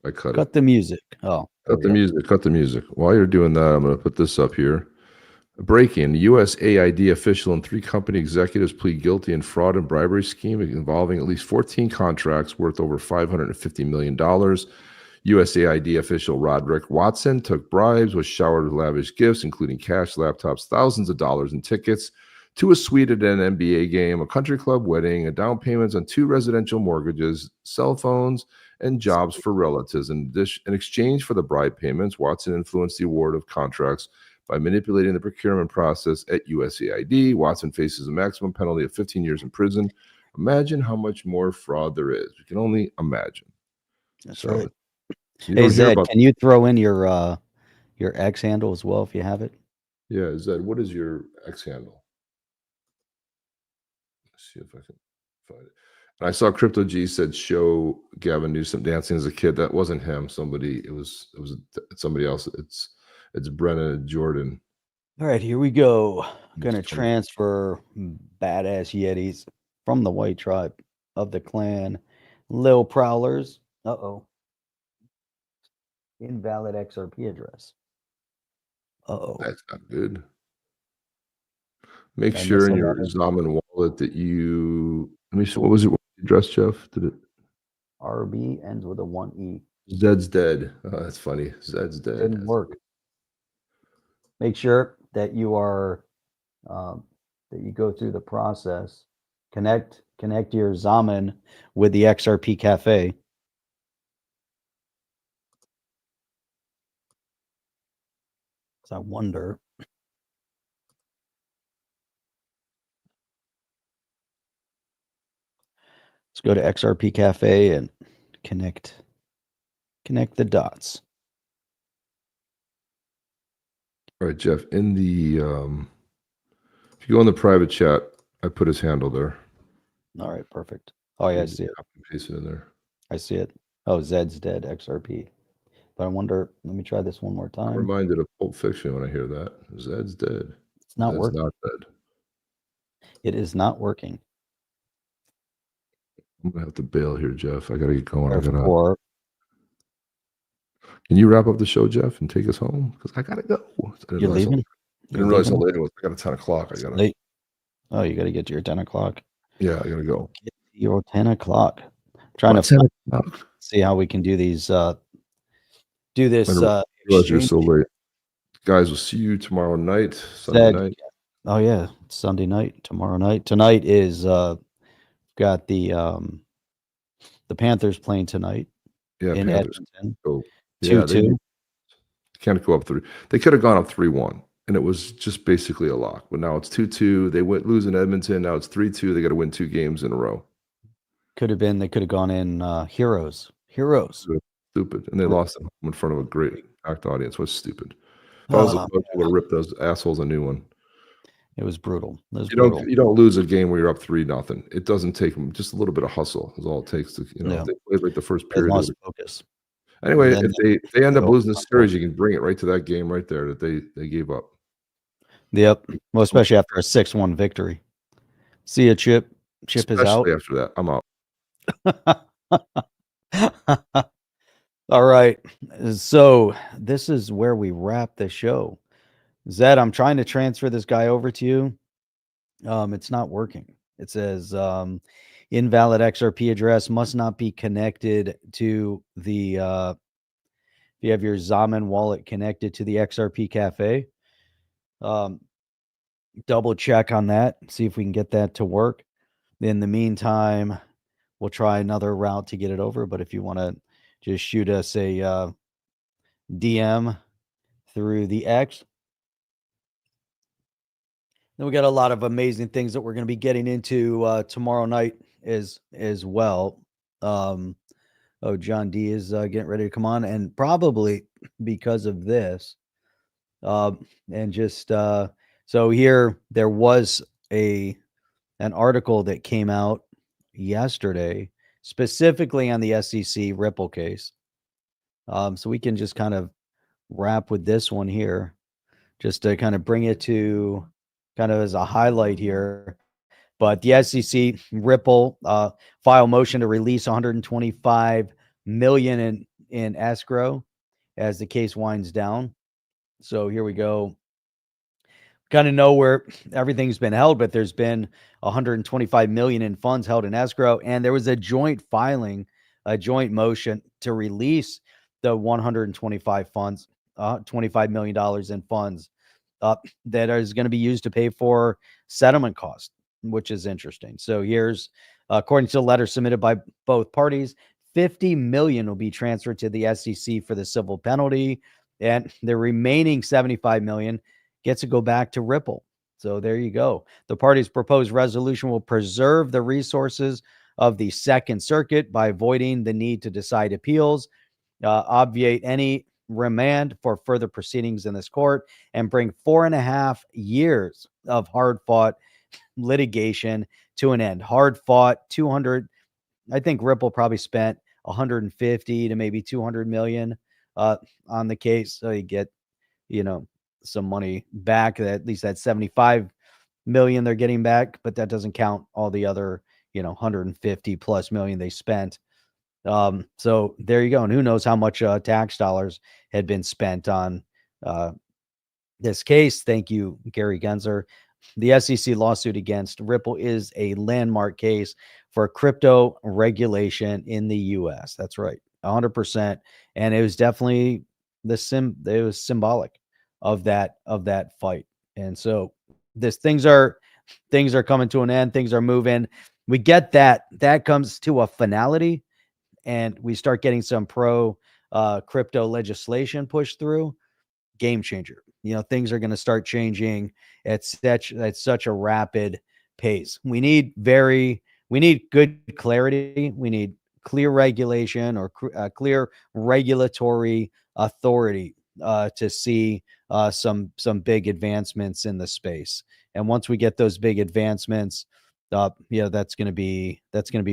I cut it. Cut the music. Oh. Cut the music. Cut the music. While you're doing that, I'm going to put this up here. Breaking. USAID official and 3 company executives plead guilty in fraud and bribery scheme involving at least 14 contracts worth over $550 million. USAID official Roderick Watson took bribes, was showered with lavish gifts, including cash, laptops, thousands of dollars in tickets to a suite at an NBA game, a country club wedding, a down payments on 2 residential mortgages, cell phones, and jobs for relatives. In exchange for the bribe payments, Watson influenced the award of contracts by manipulating the procurement process at USAID. Watson faces a maximum penalty of 15 years in prison. Imagine how much more fraud there is. We can only imagine. That's right. Hey, Zed, can you throw in your X handle as well if you have it? Yeah, Zed, what is your X handle? Let's see if I can find it. And I saw Crypto G said show Gavin Newsom dancing as a kid. That wasn't him. It was somebody else. It's Brennan Jordan. All right, here we go. I'm gonna transfer Badass Yetis from the White Tribe of the Clan. Lil Prowlers. Uh-oh. Invalid XRP address. Uh-oh. That's not good. Make sure in your Zaman wallet that you, let me see, what was it? What address, Jeff? Did it? RB ends with a 1E. Zed's dead. Oh, that's funny. Zed's dead. Didn't work. Make sure that you are, that you go through the process. Connect your Zaman with the XRP Cafe. I wonder. Let's go to XRP Cafe and connect the dots. All right, Jeff, in the if you go in the private chat, I put his handle there. All right, perfect. Oh yeah, I see it. Paste it in there. I see it. Oh, Zed's dead, XRP. But I wonder, let me try this one more time. I'm reminded of Pulp Fiction when I hear that. Zed's dead. It's not Zed's working. Not dead. It is not working. I'm gonna have to bail here, Jeff. I gotta get going. Can you wrap up the show, Jeff, and take us home? Because I gotta go. You're leaving? I didn't realize how late it was. I got a 10 o'clock. I gotta. Late. Oh, you gotta get to your 10 o'clock. Yeah, I gotta go. Get to your 10 o'clock. Trying to see how we can do these. Do this. You're so late, guys. We'll see you tomorrow night. Sunday night. Oh yeah, it's Sunday night. Tomorrow night. Tonight is got the Panthers playing tonight. Yeah, in Panthers. Edmonton. Oh, yeah, 2-2. Can't go up 3. They could have gone up 3-1, and it was just basically a lock. But now it's 2-2. They went lose in Edmonton. Now it's 3-2. They got to win 2 games in a row. Could have been. They could have gone in heroes. Heroes. Stupid, and they lost them in front of a great packed audience. Was stupid. If I was a coach, I would have ripped those assholes a new one. It was brutal. You don't lose a game where you're up 3-0. It doesn't take them just a little bit of hustle. Is all it takes to They played like the first period. Lost focus. Anyway, if they end up losing the series, you can bring it right to that game right there that they gave up. Yep. Well, especially after a 6-1 victory. See ya, Chip. Chip especially is out. After that, I'm out. All right. So this is where we wrap the show. Zed, I'm trying to transfer this guy over to you. It's not working. It says invalid XRP address must not be connected to the if you have your Zaman wallet connected to the XRP cafe. Double check on that, see if we can get that to work. In the meantime, we'll try another route to get it over. But if you want to just shoot us a DM through the X. Then we got a lot of amazing things that we're going to be getting into tomorrow night as well. Oh, John D is getting ready to come on, and probably because of this, and just so here there was an article that came out yesterday specifically on the SEC Ripple case. So we can just kind of wrap with this one here, just to kind of bring it to kind of as a highlight here. But the SEC Ripple file motion to release 125 million in escrow as the case winds down. So here we go. Kind of know where everything's been held, but there's been 125 million in funds held in escrow, and there was a joint filing, a joint motion to release the 125 funds, $25 million in funds that is going to be used to pay for settlement costs, which is interesting. So here's, according to the letter submitted by both parties, 50 million will be transferred to the SEC for the civil penalty, and the remaining 75 million gets to go back to Ripple. So there you go. The parties' proposed resolution will preserve the resources of the Second Circuit by avoiding the need to decide appeals, obviate any remand for further proceedings in this court, and bring 4.5 years of hard-fought litigation to an end. Hard-fought 200. I think Ripple probably spent 150 to maybe 200 million on the case. So you get, some money back. At least that 75 million they're getting back, but that doesn't count all the other, 150 plus million they spent. So there you go. And who knows how much tax dollars had been spent on this case. Thank you, Gary Genzer. The SEC lawsuit against Ripple is a landmark case for crypto regulation in the U.S. That's right, 100%. And it was definitely it was symbolic of that fight. And so things are coming to an end. Things are moving. We get that comes to a finality, and we start getting some pro crypto legislation pushed through. Game changer. Things are going to start changing at such a rapid pace. We need good clarity. We need clear regulation or clear regulatory authority to see some big advancements in the space. And once we get those big advancements, that's going to be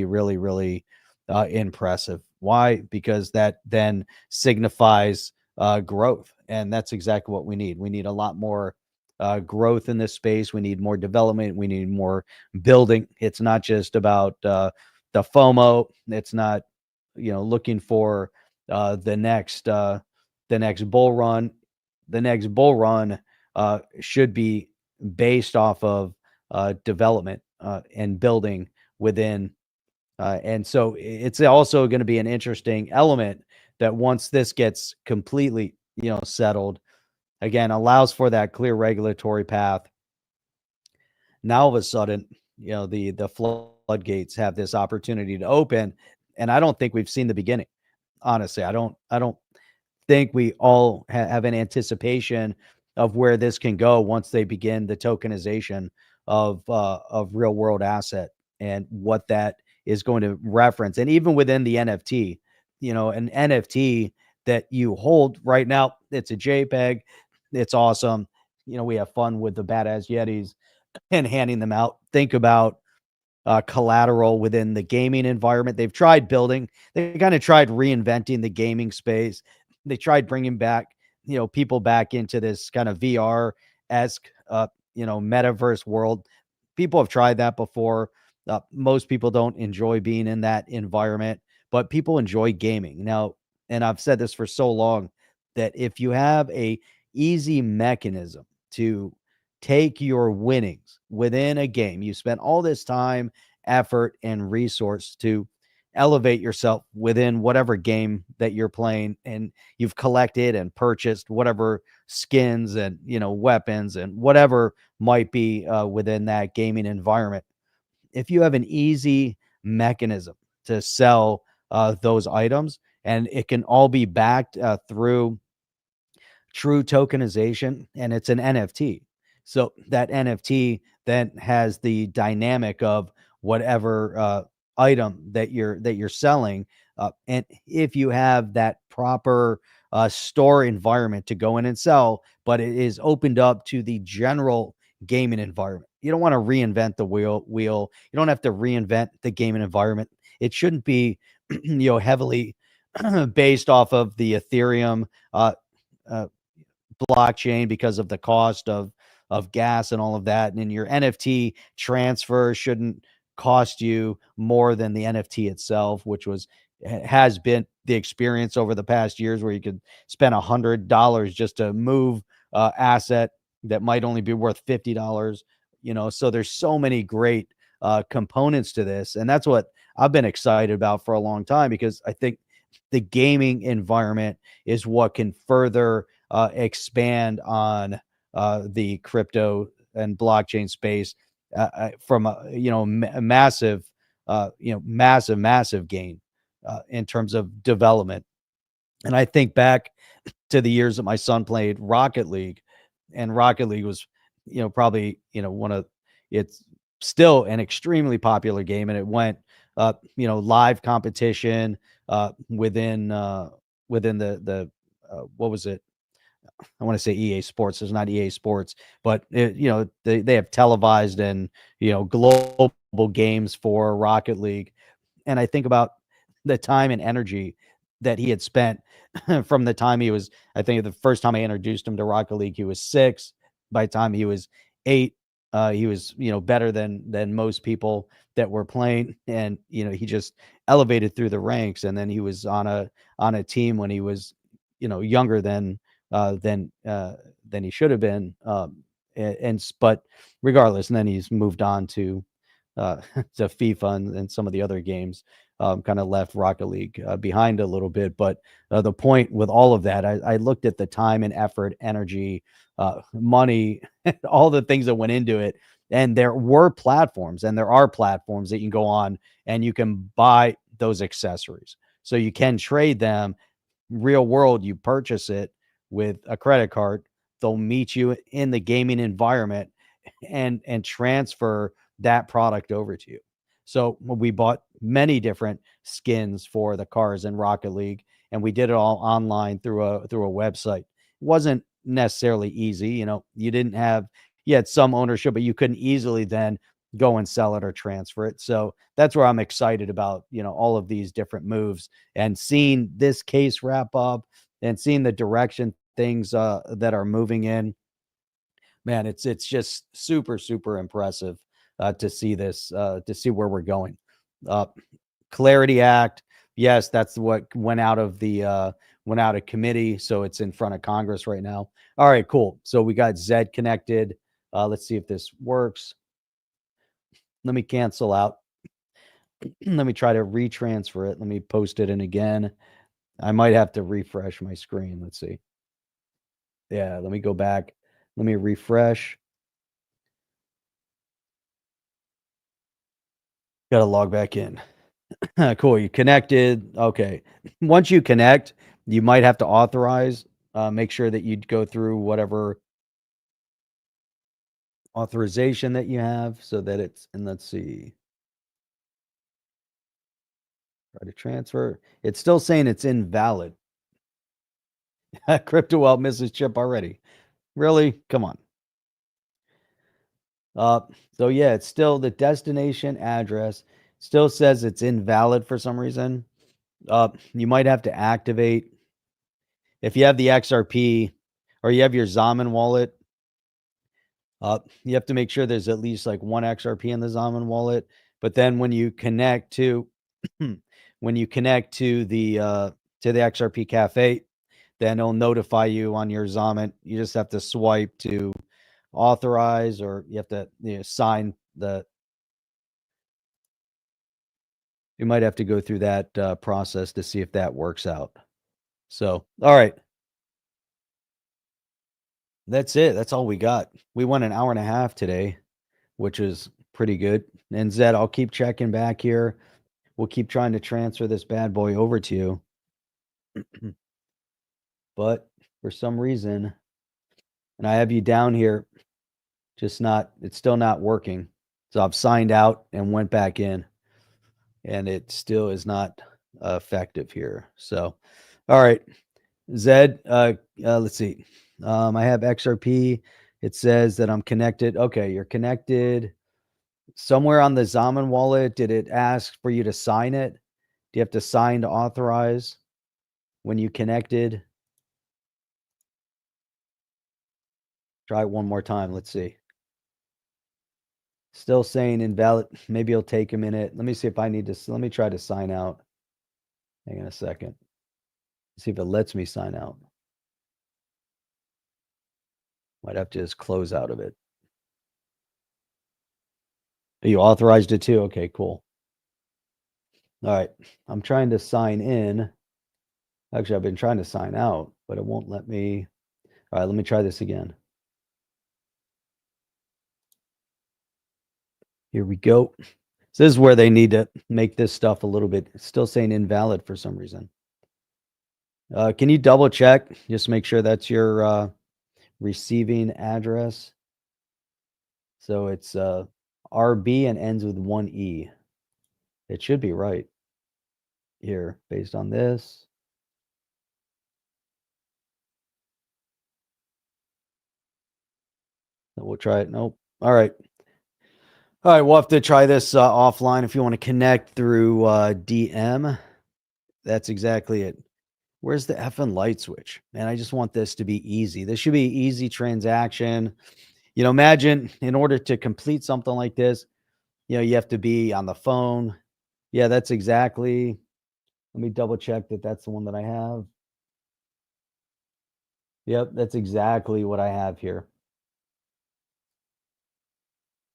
really, really impressive. Why? Because that then signifies growth, and that's exactly what we need. We need a lot more growth in this space. We need more development. We need more building. It's not just about the FOMO. It's not looking for the next bull run. The next bull run should be based off of development and building within. And so it's also going to be an interesting element that once this gets completely, settled, again, allows for that clear regulatory path. Now, all of a sudden, the floodgates have this opportunity to open, and I don't think we've seen the beginning. Honestly, I don't think we all have an anticipation of where this can go once they begin the tokenization of real world asset and what that is going to reference. And even within the NFT, an NFT that you hold right now, it's a JPEG. It's awesome. We have fun with the Badass Yetis and handing them out. Think about collateral within the gaming environment. They've tried building. They kind of tried reinventing the gaming space. They tried bringing back, people back into this kind of VR-esque, metaverse world. People have tried that before. Most people don't enjoy being in that environment, but people enjoy gaming. Now, and I've said this for so long, that if you have a easy mechanism to take your winnings within a game, you spent all this time, effort, and resource to elevate yourself within whatever game that you're playing, and you've collected and purchased whatever skins and, you know, weapons and whatever might be within that gaming environment. If you have an easy mechanism to sell those items, and it can all be backed through true tokenization, and it's an NFT. So that NFT then has the dynamic of whatever item that you're selling, and if you have that proper store environment to go in and sell, but it is opened up to the general gaming environment. You don't want to reinvent the wheel. You don't have to reinvent the gaming environment. It shouldn't be, you know, heavily based off of the Ethereum blockchain because of the cost of gas and all of that. And your NFT transfer shouldn't cost you more than the NFT itself, which has been the experience over the past years, where you could spend $100 just to move asset that might only be worth $50. You know, so there's so many great components to this, and that's what I've been excited about for a long time, because I think the gaming environment is what can further expand on the crypto and blockchain space from a, you know, massive gain in terms of development. And I think back to the years that my son played Rocket League, and Rocket League was, you know, probably, you know, it's still an extremely popular game, and it went you know, live competition within the what was it? I want to say EA Sports. It's not EA Sports, but you know, they have televised and, you know, global games for Rocket League. And I think about the time and energy that he had spent from the time he was, I think the first time I introduced him to Rocket League, he was 6. By the time he was 8, he was, you know, better than most people that were playing. And, you know, he just elevated through the ranks. And then he was on a team when he was, you know, younger than he should have been. But regardless, and then he's moved on to FIFA and some of the other games, kind of left Rocket League behind a little bit. But the point with all of that, I looked at the time and effort, energy, money, all the things that went into it. And there were platforms, and there are platforms that you can go on and you can buy those accessories. So you can trade them real world. You purchase it with a credit card. They'll meet you in the gaming environment and transfer that product over to you. So we bought many different skins for the cars in Rocket League, and we did it all online through a website. It wasn't necessarily easy. You know, you had some ownership, but you couldn't easily then go and sell it or transfer it. So that's where I'm excited about, you know, all of these different moves, and seeing this case wrap up and seeing the direction things that are moving in. Man, it's just super, super impressive to see this, to see where we're going. Clarity Act, yes, that's what went out of committee, so it's in front of Congress right now. All right, cool. So we got Zed connected. Let's see if this works. Let me cancel out. Let me try to retransfer it. Let me post it in again. I might have to refresh my screen. Let's see. Yeah, let me go back. Let me refresh. Got to log back in. Cool. You connected. Okay. Once you connect, you might have to authorize. Make sure that you go through whatever authorization that you have so that it's, and let's see. Try to transfer. It's still saying it's invalid. Crypto World misses chip already. Really? Come on. So yeah, it's still the destination address still says it's invalid for some reason. You might have to activate if you have the XRP or you have your Zaman wallet. You have to make sure there's at least like 1 XRP in the Zaman wallet. But then when you connect to the to the XRP Cafe. Then it'll notify you on your Zamen. You just have to swipe to authorize, or you have to sign the. You might have to go through that process to see if that works out. So, all right. That's it. That's all we got. We went an hour and a half today, which is pretty good. And Zed, I'll keep checking back here. We'll keep trying to transfer this bad boy over to you. But for some reason, and I have you down here, it's still not working. So I've signed out and went back in, and it still is not effective here. So, all right, Zed, let's see. I have XRP. It says that I'm connected. Okay, you're connected. Somewhere on the Zamen wallet, did it ask for you to sign it? Do you have to sign to authorize when you connected? Try it one more time. Let's see. Still saying invalid. Maybe it'll take a minute. Let me see if I need to. Let me try to sign out. Hang on a second. See if it lets me sign out. Might have to just close out of it. You authorized it too? Okay, cool. All right. I'm trying to sign in. Actually, I've been trying to sign out, but it won't let me. All right, let me try this again. Here we go. So this is where they need to make this stuff a little bit. It's still saying invalid for some reason. Can you double check? Just make sure that's your receiving address. So it's RB and ends with 1E. It should be right here based on this. We'll try it. Nope. All right. All right. We'll have to try this offline. If you want to connect through DM, that's exactly it. Where's the effing light switch? Man, I just want this to be easy. This should be an easy transaction. You know, imagine in order to complete something like this, you have to be on the phone. Yeah, that's exactly. Let me double check that that's the one that I have. Yep, that's exactly what I have here.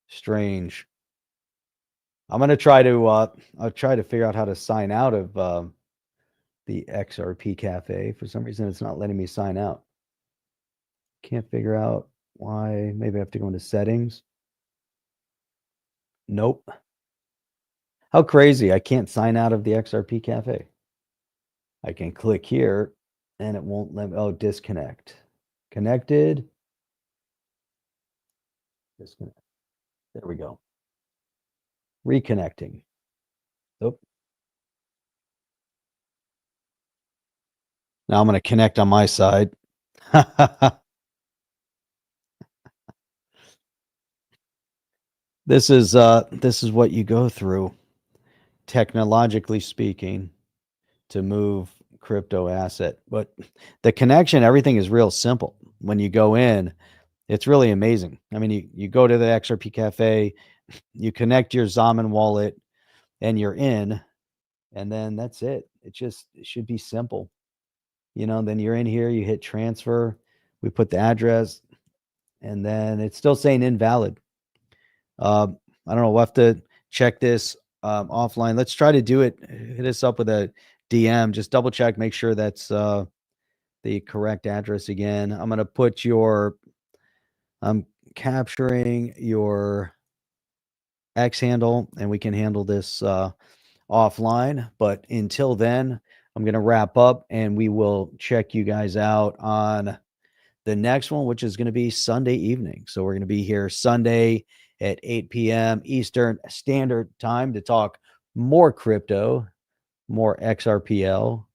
Strange. I'm going to try to I'll try to figure out how to sign out of the XRP Cafe. For some reason, it's not letting me sign out. Can't figure out why. Maybe I have to go into settings. Nope. How crazy. I can't sign out of the XRP Cafe. I can click here and it won't let me. Oh, disconnect. Connected. Disconnect. There we go. Reconnecting. Nope. Now I'm going to connect on my side. This is what you go through, technologically speaking, to move crypto asset. But the connection, everything is real simple. When you go in, it's really amazing. I mean, you go to the XRP Cafe, you connect your Zamen wallet, and you're in, and then that's it. It should be simple. Then you're in here, you hit transfer, we put the address, and then it's still saying invalid. I don't know. We'll have to check this offline. Let's try to do it. Hit us up with a DM. Just double check, make sure that's the correct address again. I'm going to put I'm capturing your X handle, and we can handle this offline. But until then, I'm going to wrap up, and we will check you guys out on the next one, which is going to be Sunday evening. So we're going to be here Sunday at 8 p.m. Eastern Standard Time to talk more crypto, more XRPL,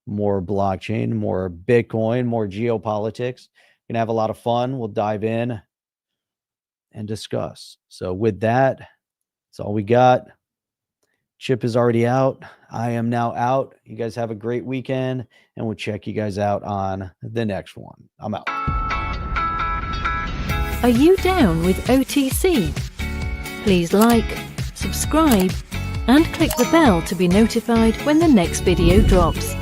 more blockchain, more Bitcoin, more geopolitics. We're going to have a lot of fun. We'll dive in and discuss. So with that, that's all we got. Chip is already out. I am now out. You guys have a great weekend, and we'll check you guys out on the next one. I'm out. Are you down with OTC? Please like, subscribe, and click the bell to be notified when the next video drops.